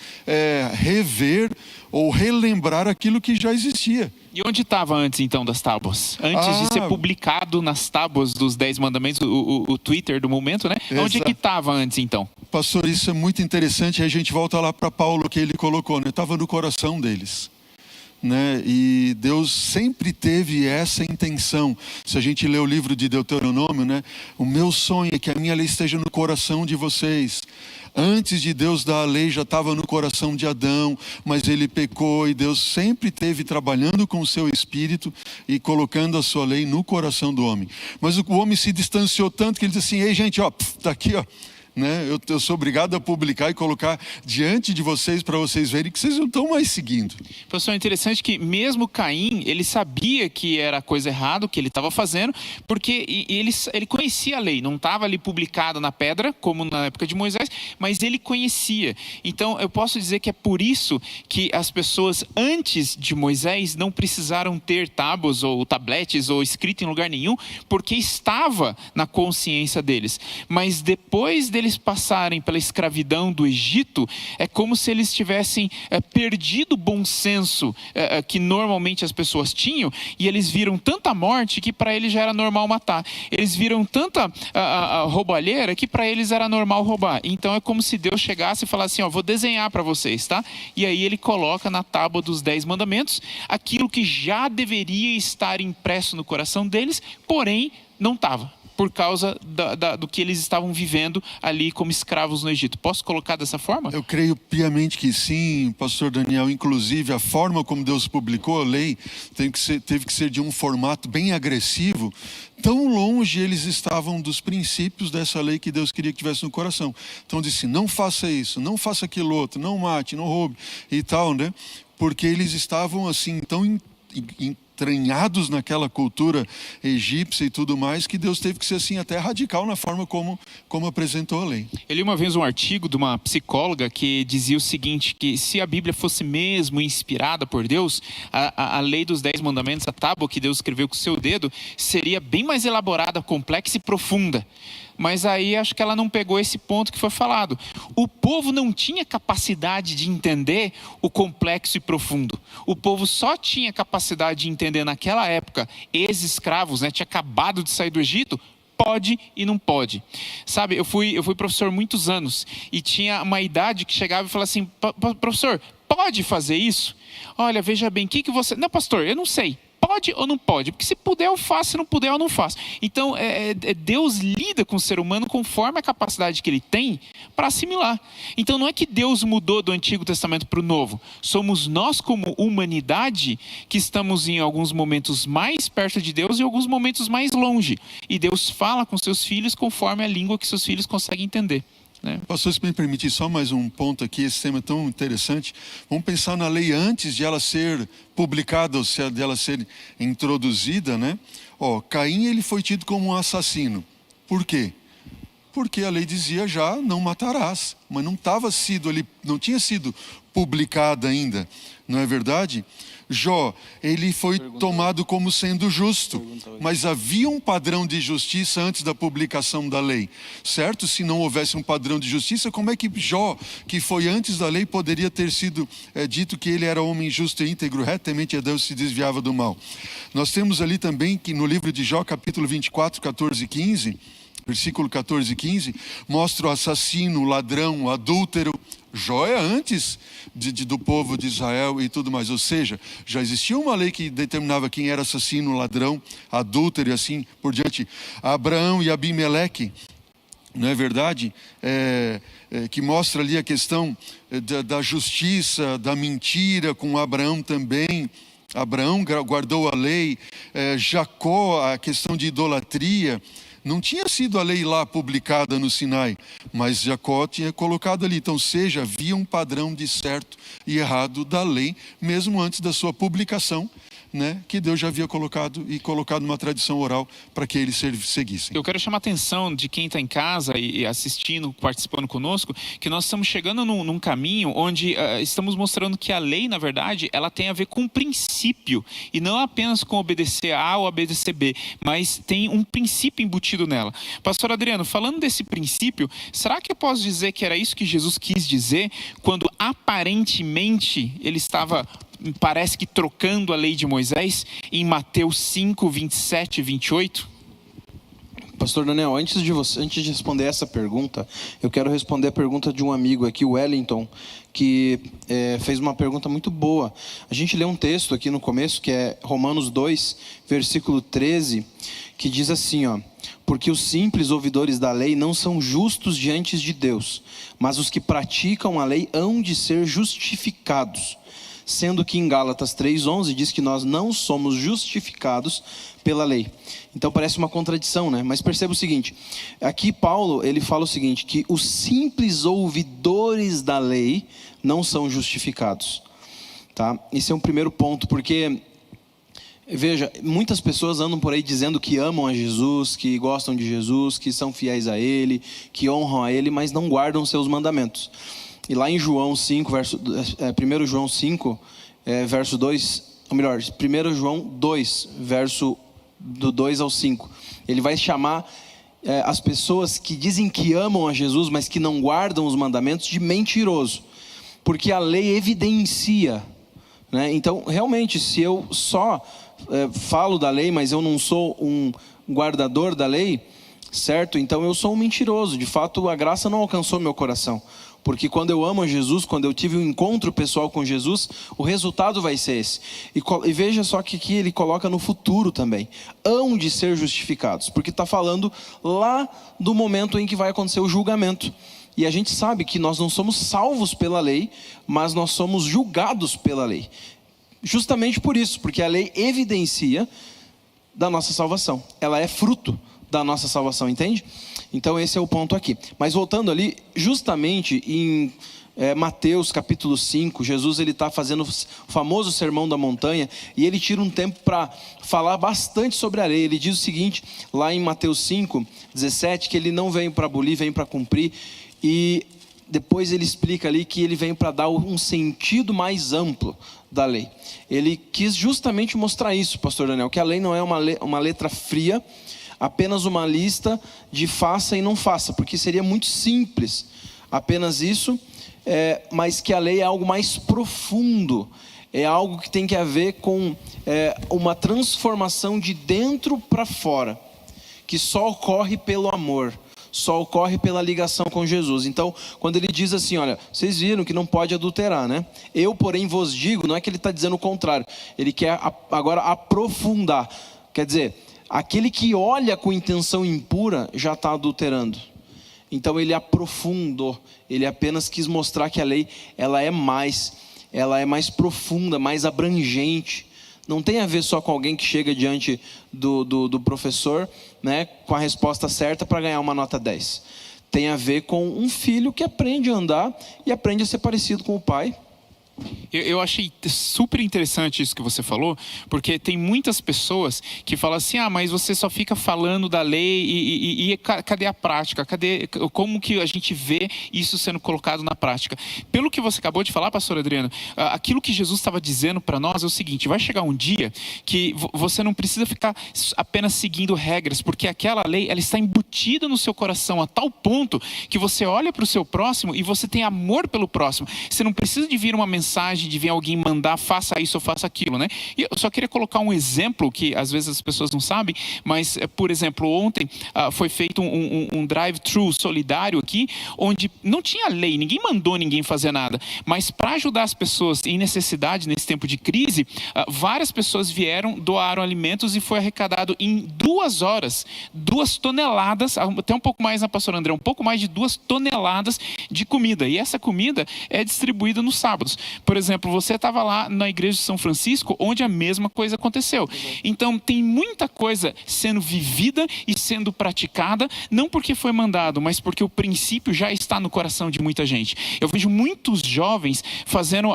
rever ou relembrar aquilo que já existia. E onde estava antes então das tábuas? Antes de ser publicado nas tábuas dos 10 mandamentos, o Twitter do momento, né? Exato. Onde é que estava antes então? Pastor, isso é muito interessante, aí a gente volta lá para Paulo que ele colocou, né? Estava no coração deles. Né? E Deus sempre teve essa intenção. Se a gente lê o livro de Deuteronômio, né? O meu sonho é que a minha lei esteja no coração de vocês. Antes de Deus dar a lei já estava no coração de Adão, mas ele pecou e Deus sempre esteve trabalhando com o seu espírito e colocando a sua lei no coração do homem. Mas o homem se distanciou tanto que ele disse assim: ei gente, ó, tá aqui, ó. Né? Eu sou obrigado a publicar e colocar diante de vocês para vocês verem que vocês não estão mais seguindo. Professor, é interessante que mesmo Caim, ele sabia que era coisa errada o que ele estava fazendo, porque ele conhecia a lei, não estava ali publicado na pedra, como na época de Moisés, mas ele conhecia. Então eu posso dizer que é por isso que as pessoas antes de Moisés não precisaram ter tábuas ou tabletes ou escrito em lugar nenhum, porque estava na consciência deles. Mas depois deles passarem pela escravidão do Egito, é como se eles tivessem perdido o bom senso que normalmente as pessoas tinham, e eles viram tanta morte que para eles já era normal matar. Eles viram tanta roubalheira que para eles era normal roubar. Então é como se Deus chegasse e falasse assim: ó, vou desenhar para vocês, tá? E aí ele coloca na tábua dos 10 mandamentos aquilo que já deveria estar impresso no coração deles, porém não estava, por causa do que eles estavam vivendo ali como escravos no Egito. Posso colocar dessa forma? Eu creio piamente que sim, pastor Daniel. Inclusive, a forma como Deus publicou a lei teve que ser de um formato bem agressivo. Tão longe eles estavam dos princípios dessa lei que Deus queria que tivesse no coração. Então disse: não faça isso, não faça aquilo outro, não mate, não roube e tal, né? Porque eles estavam assim tão entranhados naquela cultura egípcia e tudo mais, que Deus teve que ser assim até radical na forma como apresentou a lei. Eu li uma vez um artigo de uma psicóloga que dizia o seguinte, que se a Bíblia fosse mesmo inspirada por Deus, a lei dos 10 mandamentos, a tábua que Deus escreveu com o seu dedo, seria bem mais elaborada, complexa e profunda. Mas aí acho que ela não pegou esse ponto que foi falado. O povo não tinha capacidade de entender o complexo e profundo. O povo só tinha capacidade de entender naquela época, ex-escravos, né, tinha acabado de sair do Egito, pode e não pode. Sabe, eu fui professor muitos anos e tinha uma idade que chegava e falava assim, professor, pode fazer isso? Olha, veja bem, o que você... Não, pastor, eu não sei. Pode ou não pode? Porque se puder eu faço, se não puder eu não faço. Então, Deus lida com o ser humano conforme a capacidade que ele tem para assimilar. Então, não é que Deus mudou do Antigo Testamento para o Novo. Somos nós, como humanidade, que estamos em alguns momentos mais perto de Deus e em alguns momentos mais longe. E Deus fala com seus filhos conforme a língua que seus filhos conseguem entender. Pastor, se me permitir só mais um ponto aqui, esse tema é tão interessante. Vamos pensar na lei antes de ela ser publicada, ou de ela ser introduzida, né? Caim, ele foi tido como um assassino. Por quê? Porque a lei dizia já, não matarás. Mas não tinha sido publicada ainda, não é verdade? Jó, ele foi tomado como sendo justo, mas havia um padrão de justiça antes da publicação da lei, certo? Se não houvesse um padrão de justiça, como é que Jó, que foi antes da lei, poderia ter sido dito que ele era homem justo e íntegro, retamente a Deus, se desviava do mal? Nós temos ali também que no livro de Jó, capítulo 24, 14 e 15, versículo 14 e 15, mostra o assassino, o ladrão, o adúltero. Jó é antes do povo de Israel e tudo mais, ou seja, já existia uma lei que determinava quem era assassino, ladrão, adúltero e assim por diante. Abraão e Abimeleque, não é verdade? Que mostra ali a questão da justiça, da mentira com Abraão também. Abraão guardou a lei. Jacó, a questão de idolatria. Não tinha sido a lei lá publicada no Sinai, mas Jacó tinha colocado ali. Então, havia um padrão de certo e errado da lei, mesmo antes da sua publicação, né, que Deus já havia colocado uma tradição oral para que eles seguissem. Eu quero chamar a atenção de quem está em casa e assistindo, participando conosco, que nós estamos chegando num caminho onde estamos mostrando que a lei, na verdade, ela tem a ver com um princípio, e não apenas com obedecer A ou obedecer B, mas tem um princípio embutido nela. Pastor Adriano, falando desse princípio, será que eu posso dizer que era isso que Jesus quis dizer quando aparentemente ele estava, parece que trocando a lei de Moisés em Mateus 5, 27 e 28? Pastor Daniel, antes de responder essa pergunta, eu quero responder a pergunta de um amigo aqui, o Wellington, que fez uma pergunta muito boa. A gente lê um texto aqui no começo, que é Romanos 2, versículo 13, que diz assim, porque os simples ouvidores da lei não são justos diante de Deus, mas os que praticam a lei hão de ser justificados. Sendo que em Gálatas 3:11 diz que nós não somos justificados pela lei. Então parece uma contradição, né? Mas perceba o seguinte, aqui Paulo, ele fala o seguinte, que os simples ouvidores da lei não são justificados, tá? Esse é um primeiro ponto, porque, veja, muitas pessoas andam por aí dizendo que amam a Jesus, que gostam de Jesus, que são fiéis a Ele, que honram a Ele, mas não guardam seus mandamentos. E lá em João 5, 1 João 5, verso 2, ou melhor, 1 João 2, verso do 2 ao 5, ele vai chamar as pessoas que dizem que amam a Jesus, mas que não guardam os mandamentos, de mentiroso, porque a lei evidencia, né? Então, realmente, se eu só falo da lei, mas eu não sou um guardador da lei, certo? Então eu sou um mentiroso, de fato a graça não alcançou meu coração. Porque quando eu amo a Jesus, quando eu tive um encontro pessoal com Jesus, o resultado vai ser esse. E veja só que aqui ele coloca no futuro também. Hão de ser justificados. Porque está falando lá do momento em que vai acontecer o julgamento. E a gente sabe que nós não somos salvos pela lei, mas nós somos julgados pela lei. Justamente por isso, porque a lei evidencia da nossa salvação. Ela é fruto da nossa salvação, entende? Então esse é o ponto aqui. Mas voltando ali, justamente em Mateus capítulo 5, Jesus ele está fazendo o famoso sermão da montanha, e ele tira um tempo para falar bastante sobre a lei. Ele diz o seguinte, lá em Mateus 5, 17, que ele não veio para abolir, veio para cumprir, e depois ele explica ali que ele veio para dar um sentido mais amplo da lei. Ele quis justamente mostrar isso, pastor Daniel, que a lei não é uma letra fria. apenas uma lista de faça e não faça, porque seria muito simples apenas isso, mas que a lei é algo mais profundo, é algo que tem que ver com uma transformação de dentro para fora, que só ocorre pelo amor, só ocorre pela ligação com Jesus. Então, quando ele diz assim, olha, vocês viram que não pode adulterar, né? Eu, porém, vos digo, não é que ele está dizendo o contrário, ele quer agora aprofundar. Quer dizer, aquele que olha com intenção impura já está adulterando. Então ele aprofundou, ele apenas quis mostrar que a lei ela é mais profunda, mais abrangente. Não tem a ver só com alguém que chega diante do professor, né, com a resposta certa para ganhar uma nota 10. Tem a ver com um filho que aprende a andar e aprende a ser parecido com o pai. Eu achei super interessante isso que você falou, porque tem muitas pessoas que falam assim, mas você só fica falando da lei e cadê a prática? Como que a gente vê isso sendo colocado na prática? Pelo que você acabou de falar, pastor Adriano, aquilo que Jesus estava dizendo para nós é o seguinte, vai chegar um dia que você não precisa ficar apenas seguindo regras, porque aquela lei ela está embutida no seu coração a tal ponto que você olha para o seu próximo e você tem amor pelo próximo. Você não precisa de vir uma mensagem, de vir alguém mandar, faça isso ou faça aquilo, né? E eu só queria colocar um exemplo que às vezes as pessoas não sabem, mas, por exemplo, ontem foi feito um drive-thru solidário aqui, onde não tinha lei, ninguém mandou ninguém fazer nada, mas para ajudar as pessoas em necessidade nesse tempo de crise, várias pessoas vieram, doaram alimentos e foi arrecadado em 2 horas, 2 toneladas, até um pouco mais, pastor André, um pouco mais de 2 toneladas de comida, e essa comida é distribuída nos sábados. Por exemplo, você estava lá na igreja de São Francisco, onde a mesma coisa aconteceu. Então, tem muita coisa sendo vivida e sendo praticada, não porque foi mandado, mas porque o princípio já está no coração de muita gente. Eu vejo muitos jovens fazendo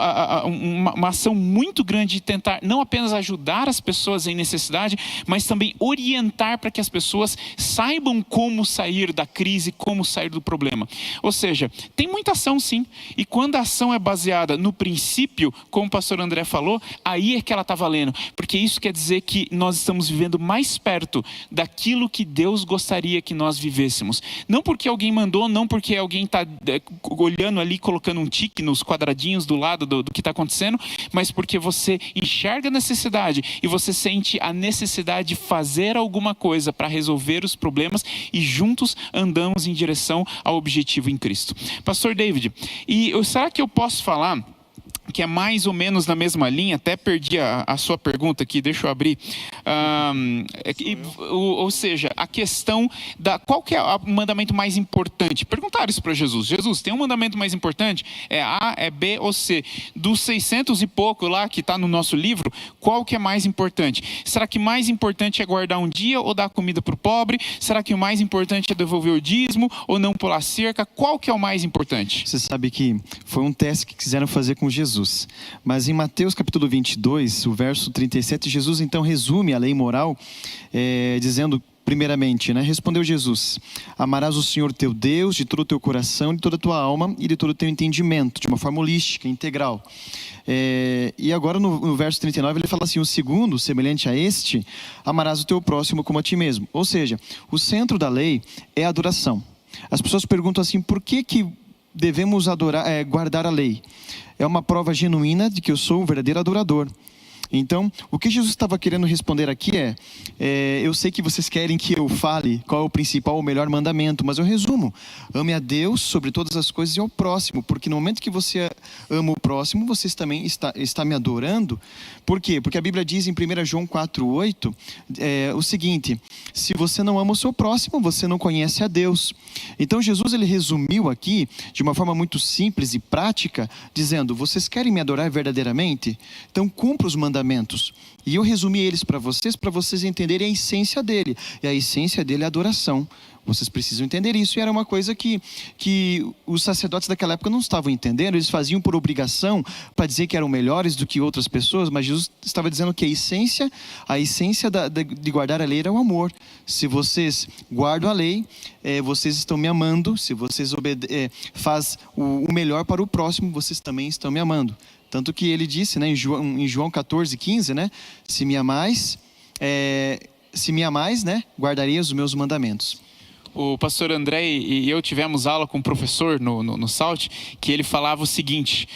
uma ação muito grande de tentar não apenas ajudar as pessoas em necessidade, mas também orientar para que as pessoas saibam como sair da crise, como sair do problema. Ou seja, tem muita ação sim, e quando a ação é baseada no princípio, como o pastor André falou, aí é que ela está valendo, porque isso quer dizer que nós estamos vivendo mais perto daquilo que Deus gostaria que nós vivêssemos. Não porque alguém mandou, não porque alguém está olhando ali, colocando um tique nos quadradinhos do lado do que está acontecendo, mas porque você enxerga a necessidade e você sente a necessidade de fazer alguma coisa para resolver os problemas e juntos andamos em direção ao objetivo em Cristo. Pastor David, será que eu posso falar que é mais ou menos na mesma linha? Até perdi a sua pergunta aqui, deixa eu abrir. Ou seja, a questão qual que é o mandamento mais importante? Perguntaram isso para Jesus. Jesus, tem um mandamento mais importante? É A, é B ou C? Dos 600 e pouco lá que está no nosso livro, qual que é mais importante? Será que mais importante é guardar um dia ou dar comida para o pobre? Será que o mais importante é devolver o dízimo ou não pular cerca? Qual que é o mais importante? Você sabe que foi um teste que quiseram fazer com Jesus. Mas em Mateus capítulo 22, o verso 37, Jesus então resume a lei moral, dizendo primeiramente, né? Respondeu Jesus: amarás o Senhor teu Deus de todo o teu coração, de toda a tua alma e de todo o teu entendimento, de uma forma holística, integral. E agora no verso 39 ele fala assim: o segundo, semelhante a este, amarás o teu próximo como a ti mesmo. Ou seja, o centro da lei é a adoração. As pessoas perguntam assim: por que devemos guardar a lei? É uma prova genuína de que eu sou um verdadeiro adorador. Então, o que Jesus estava querendo responder aqui eu sei que vocês querem que eu fale qual é o principal ou melhor mandamento, mas eu resumo: ame a Deus sobre todas as coisas e ao próximo, porque no momento que você ama o próximo, você também está me adorando. Por quê? Porque a Bíblia diz em 1 João 4,8 o seguinte: se você não ama o seu próximo, você não conhece a Deus. Então Jesus ele resumiu aqui de uma forma muito simples e prática, dizendo: vocês querem me adorar verdadeiramente? Então cumpra os mandamentos. E eu resumi eles para vocês entenderem a essência dele. E a essência dele é a adoração. Vocês precisam entender isso. E era uma coisa que os sacerdotes daquela época não estavam entendendo. Eles faziam por obrigação, para dizer que eram melhores do que outras pessoas. Mas Jesus estava dizendo que a essência de guardar a lei era o amor. Se vocês guardam a lei, vocês estão me amando. Se vocês fazem o melhor para o próximo, vocês também estão me amando. Tanto que ele disse, né, em João 14, 15, né, se me amais, se me amais, né, guardarias os meus mandamentos. O pastor André e eu tivemos aula com um professor no SALT, que ele falava o seguinte,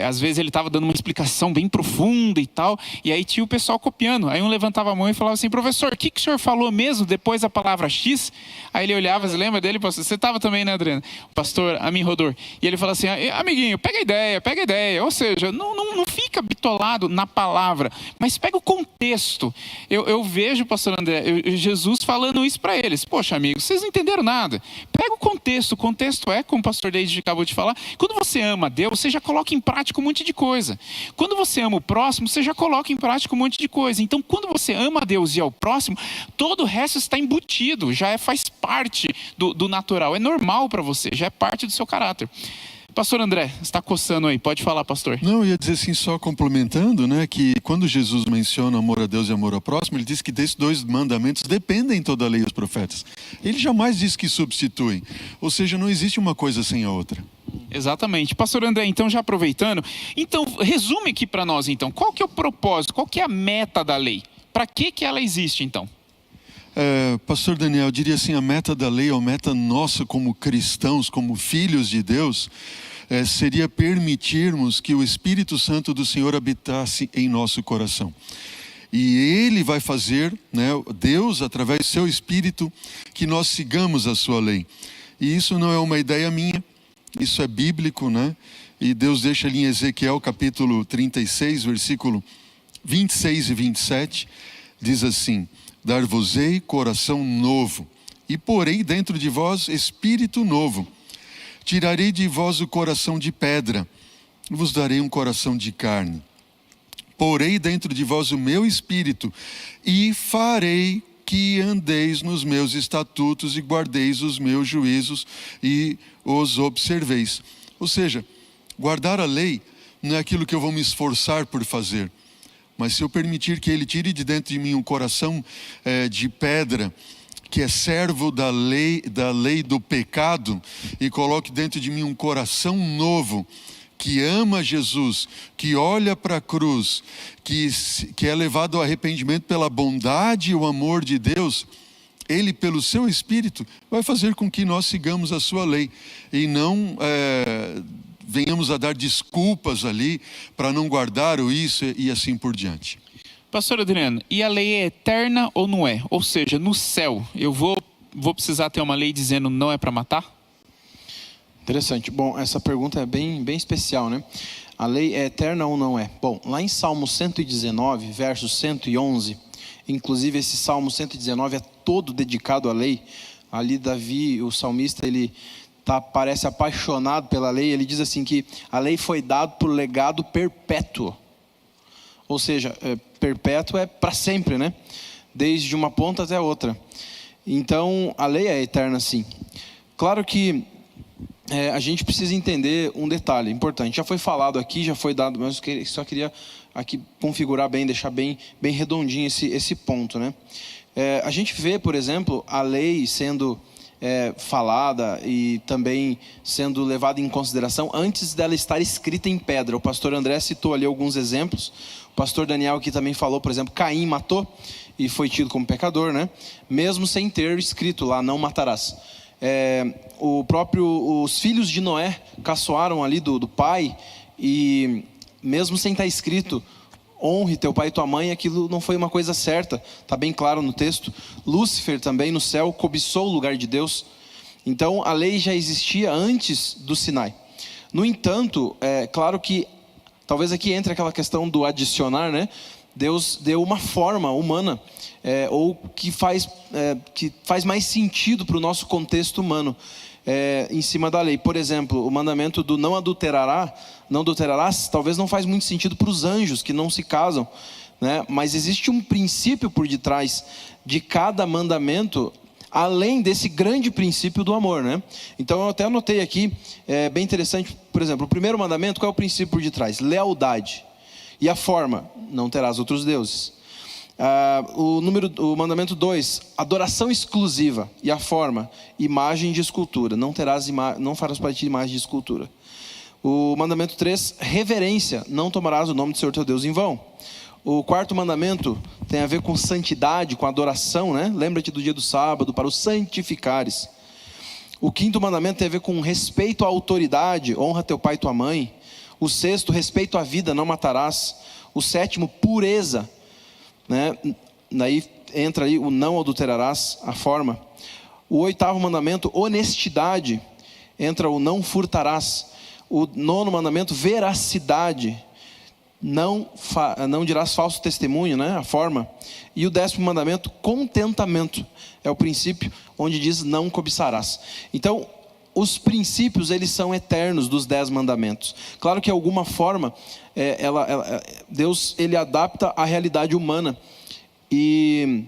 às vezes ele estava dando uma explicação bem profunda e tal, e aí tinha o pessoal copiando, aí um levantava a mão e falava assim, professor, o que o senhor falou mesmo depois da palavra X? Aí ele olhava, você lembra dele, pastor? Você estava também, né, Adriano? O pastor Amin Rodor. E ele falava assim, amiguinho, pega a ideia, ou seja, não fica bitolado na palavra, mas pega o contexto. Eu vejo o pastor André, Jesus falando isso para eles, poxa, amigos, vocês não entenderam nada. Pega o contexto é, como o pastor Deide acabou de falar, quando você ama Deus, você já coloca em prática um monte de coisa. Quando você ama o próximo, você já coloca em prática um monte de coisa. Então, quando você ama a Deus e ao próximo, todo o resto está embutido, faz parte do natural, é normal para você, já é parte do seu caráter. Pastor André, você está coçando aí, pode falar, pastor. Não, eu ia dizer assim, só complementando, né, que quando Jesus menciona amor a Deus e amor ao próximo, ele diz que desses 2 mandamentos dependem toda a lei e os profetas. Ele jamais diz que substituem, ou seja, não existe uma coisa sem a outra. Exatamente. Pastor André, então já aproveitando, então resume aqui para nós então, qual que é o propósito, qual que é a meta da lei? Para que ela existe então? Pastor Daniel, eu diria assim, a meta da lei, a meta nossa como cristãos, como filhos de Deus, seria permitirmos que o Espírito Santo do Senhor habitasse em nosso coração. E Ele vai fazer, né, Deus, através do seu Espírito, que nós sigamos a sua lei. E isso não é uma ideia minha, isso é bíblico, né? E Deus deixa ali em Ezequiel capítulo 36, versículo 26 e 27, diz assim, dar-vos-ei coração novo, e porei dentro de vós espírito novo. Tirarei de vós o coração de pedra, e vos darei um coração de carne. Porei dentro de vós o meu espírito, e farei que andeis nos meus estatutos e guardeis os meus juízos e os observeis. Ou seja, guardar a lei não é aquilo que eu vou me esforçar por fazer, mas se eu permitir que Ele tire de dentro de mim um coração de pedra, que é servo da lei do pecado, e coloque dentro de mim um coração novo, que ama Jesus, que olha para a cruz, que é levado ao arrependimento pela bondade e o amor de Deus, Ele, pelo seu Espírito, vai fazer com que nós sigamos a sua lei, e não venhamos a dar desculpas ali para não guardar o isso e assim por diante. Pastor Adriano, e a lei é eterna ou não é? Ou seja, no céu, eu vou precisar ter uma lei dizendo não é para matar? Interessante. Bom, essa pergunta é bem especial, né? A lei é eterna ou não é? Bom, lá em Salmo 119, verso 111, inclusive esse Salmo 119 é todo dedicado à lei. Ali Davi, o salmista, ele parece apaixonado pela lei. Ele diz assim que a lei foi dada por legado perpétuo. Ou seja, perpétuo é para sempre, né? Desde uma ponta até a outra. Então, a lei é eterna, sim. Claro que a gente precisa entender um detalhe importante. Já foi falado aqui, já foi dado, mas eu só queria aqui configurar bem, deixar bem redondinho esse ponto, né? A gente vê, por exemplo, a lei sendo falada e também sendo levada em consideração antes dela estar escrita em pedra. O pastor André citou ali alguns exemplos. O pastor Daniel aqui também falou, por exemplo, Caim matou e foi tido como pecador, né? Mesmo sem ter escrito lá, não matarás. Os filhos de Noé caçoaram ali do pai, e mesmo sem estar escrito honre teu pai e tua mãe, aquilo não foi uma coisa certa, está bem claro no texto. Lúcifer também no céu cobiçou o lugar de Deus. Então a lei já existia antes do Sinai. No entanto, é claro que talvez aqui entre aquela questão do adicionar, né? Deus deu uma forma humana, ou que faz mais sentido para o nosso contexto humano, em cima da lei. Por exemplo, o mandamento do não adulterarás, talvez não faz muito sentido para os anjos que não se casam, né? Mas existe um princípio por detrás de cada mandamento, além desse grande princípio do amor, né? Então eu até anotei aqui, bem interessante, por exemplo, o primeiro mandamento, qual é o princípio por detrás? Lealdade. E a forma, não terás outros deuses. O mandamento 2, adoração exclusiva. E a forma, imagem de escultura. Não farás para ti imagem de escultura. O mandamento 3, reverência. Não tomarás o nome do Senhor teu Deus em vão. O quarto mandamento tem a ver com santidade, com adoração, né? Lembra-te do dia do sábado para o santificares. O quinto mandamento tem a ver com respeito à autoridade, honra teu pai e tua mãe. O sexto, respeito à vida, não matarás. O sétimo, pureza, né? Daí entra aí o não adulterarás, a forma. O oitavo mandamento, honestidade, entra o não furtarás. O nono mandamento, veracidade, não dirás falso testemunho, né? A forma. E o 10º mandamento, contentamento, é o princípio onde diz não cobiçarás. Então, os princípios, eles são eternos dos 10 mandamentos. Claro que de alguma forma, Deus, ele adapta à realidade humana. E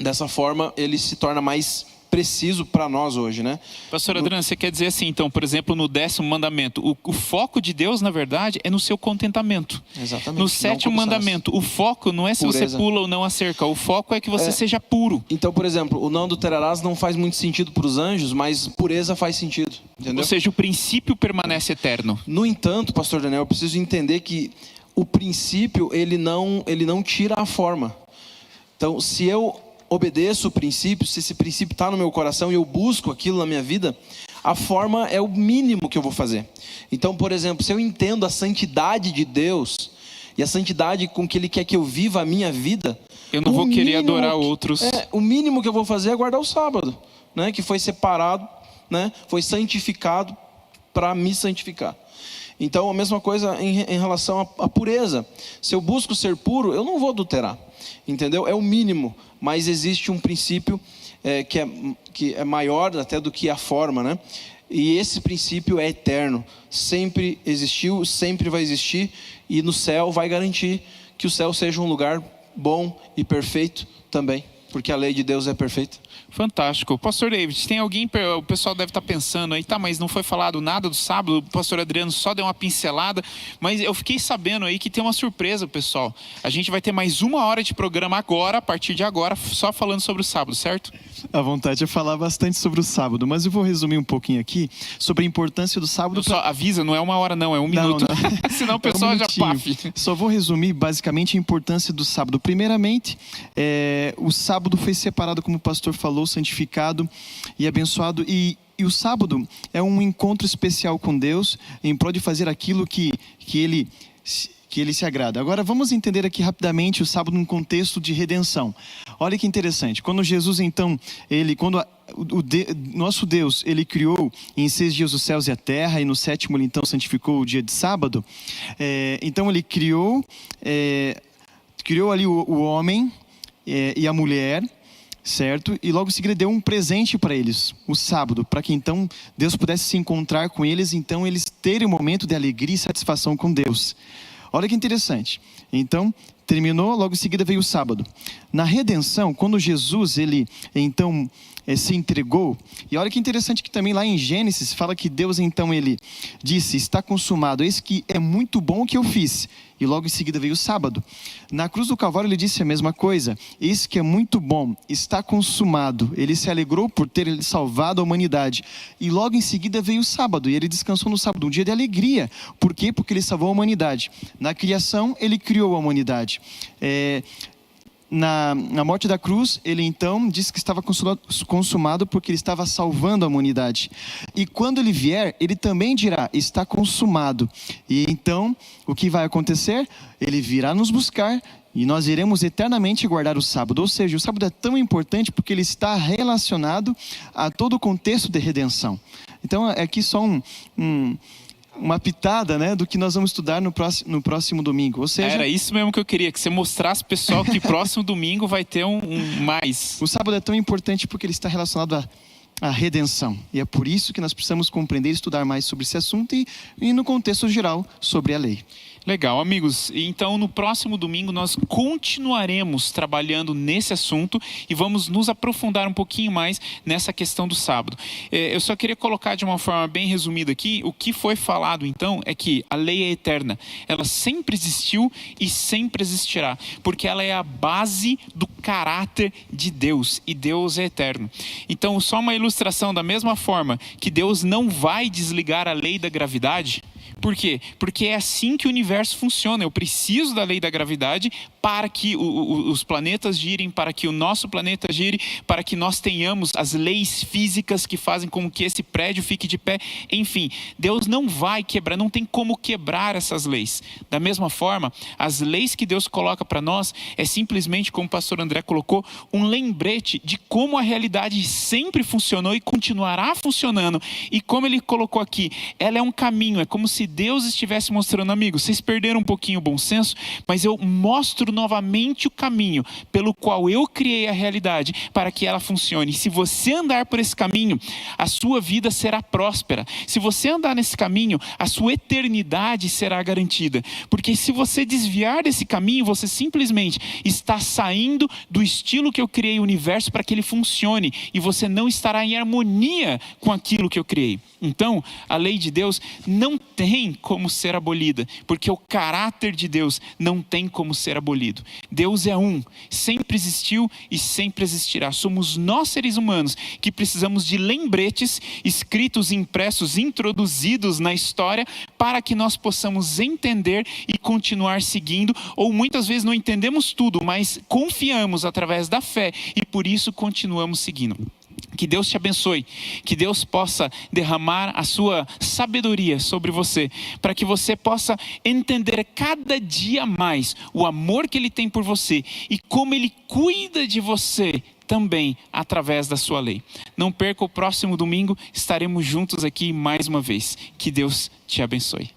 dessa forma, ele se torna mais preciso para nós hoje, né? Pastor Adriano, você quer dizer assim, então, por exemplo, no 10º mandamento, o foco de Deus, na verdade, é no seu contentamento. Exatamente. No 7º mandamento, o foco não é se pureza. você pula ou não a cerca, o foco é que você seja puro. Então, por exemplo, o não adulterarás não faz muito sentido para os anjos, mas pureza faz sentido, entendeu? Ou seja, o princípio permanece eterno. No entanto, pastor Daniel, eu preciso entender que o princípio, ele não tira a forma. Então, se eu obedeço o princípio, se esse princípio está no meu coração e eu busco aquilo na minha vida, a forma é o mínimo que eu vou fazer. Então, por exemplo, se eu entendo a santidade de Deus e a santidade com que Ele quer que eu viva a minha vida, eu não vou querer adorar outros. O mínimo que eu vou fazer é guardar o sábado, né? Que foi separado, né? Foi santificado para me santificar. Então, a mesma coisa em relação à pureza. Se eu busco ser puro, eu não vou adulterar, entendeu? É o mínimo, mas existe um princípio que é maior até do que a forma, né? E esse princípio é eterno, sempre existiu, sempre vai existir, e no céu vai garantir que o céu seja um lugar bom e perfeito também, porque a lei de Deus é perfeita. Fantástico. Pastor David, tem alguém, o pessoal deve estar pensando aí, tá, mas não foi falado nada do sábado, o pastor Adriano só deu uma pincelada, mas eu fiquei sabendo aí que tem uma surpresa, pessoal. A gente vai ter mais 1 hora de programa agora, a partir de agora, só falando sobre o sábado, certo? A vontade é falar bastante sobre o sábado, mas eu vou resumir um pouquinho aqui sobre a importância do sábado. Só avisa, não é 1 hora não, é 1 minuto. Não. Senão o pessoal já paf. Só vou resumir basicamente a importância do sábado. Primeiramente, o sábado foi separado, como o pastor falou, santificado e abençoado, e o sábado é um encontro especial com Deus em prol de fazer aquilo que ele se agrada. Agora vamos entender aqui rapidamente o sábado num contexto de redenção. Olha que interessante, quando Jesus então, nosso Deus, ele criou em 6 dias os céus e a terra, e no 7º ele então santificou o dia de sábado, então ele criou ali o homem e a mulher, certo? E logo em seguida deu um presente para eles, o sábado, para que então Deus pudesse se encontrar com eles, então eles terem um momento de alegria e satisfação com Deus. Olha que interessante. Então, terminou, logo em seguida veio o sábado. Na redenção, quando Jesus, ele então se entregou, e olha que interessante que também lá em Gênesis fala que Deus então ele disse, está consumado, eis que é muito bom o que eu fiz, e logo em seguida veio o sábado. Na cruz do Calvário ele disse a mesma coisa, eis que é muito bom, está consumado, ele se alegrou por ter salvado a humanidade, e logo em seguida veio o sábado, e ele descansou no sábado, um dia de alegria. Por quê? Porque ele salvou a humanidade. Na criação ele criou a humanidade. Na morte da cruz, ele então disse que estava consumado porque ele estava salvando a humanidade. E quando ele vier, ele também dirá, está consumado. E então, o que vai acontecer? Ele virá nos buscar e nós iremos eternamente guardar o sábado. Ou seja, o sábado é tão importante porque ele está relacionado a todo o contexto de redenção. Então, aqui só uma pitada, né, do que nós vamos estudar no próximo domingo. Ou seja, era isso mesmo que eu queria, que você mostrasse pro pessoal que próximo domingo vai ter um mais. O sábado é tão importante porque ele está relacionado à redenção. E é por isso que nós precisamos compreender e estudar mais sobre esse assunto e no contexto geral sobre a lei. Legal, amigos. Então, no próximo domingo, nós continuaremos trabalhando nesse assunto e vamos nos aprofundar um pouquinho mais nessa questão do sábado. Eu só queria colocar de uma forma bem resumida aqui, o que foi falado, então, é que a lei é eterna. Ela sempre existiu e sempre existirá, porque ela é a base do caráter de Deus, e Deus é eterno. Então, só uma ilustração, da mesma forma que Deus não vai desligar a lei da gravidade. Por quê? Porque é assim que o universo funciona. Eu preciso da lei da gravidade para que os planetas girem, para que o nosso planeta gire, para que nós tenhamos as leis físicas que fazem com que esse prédio fique de pé. Enfim, Deus não vai quebrar, não tem como quebrar essas leis. Da mesma forma, as leis que Deus coloca para nós é simplesmente, como o pastor André colocou, um lembrete de como a realidade sempre funcionou e continuará funcionando. E como ele colocou aqui, ela é um caminho, é como se Deus estivesse mostrando: amigos, vocês perderam um pouquinho o bom senso, mas eu mostro novamente o caminho pelo qual eu criei a realidade para que ela funcione. E se você andar por esse caminho, a sua vida será próspera. Se você andar nesse caminho, a sua eternidade será garantida. Porque se você desviar desse caminho, você simplesmente está saindo do estilo que eu criei o universo para que ele funcione, e você não estará em harmonia com aquilo que eu criei. Então, a lei de Deus não tem como ser abolida, porque o caráter de Deus não tem como ser abolido. Deus é um, sempre existiu e sempre existirá. Somos nós, seres humanos, que precisamos de lembretes escritos, impressos, introduzidos na história, para que nós possamos entender e continuar seguindo, ou muitas vezes não entendemos tudo, mas confiamos através da fé e por isso continuamos seguindo. Que Deus te abençoe, que Deus possa derramar a sua sabedoria sobre você, para que você possa entender cada dia mais o amor que Ele tem por você e como Ele cuida de você também através da sua lei. Não perca o próximo domingo, estaremos juntos aqui mais uma vez. Que Deus te abençoe.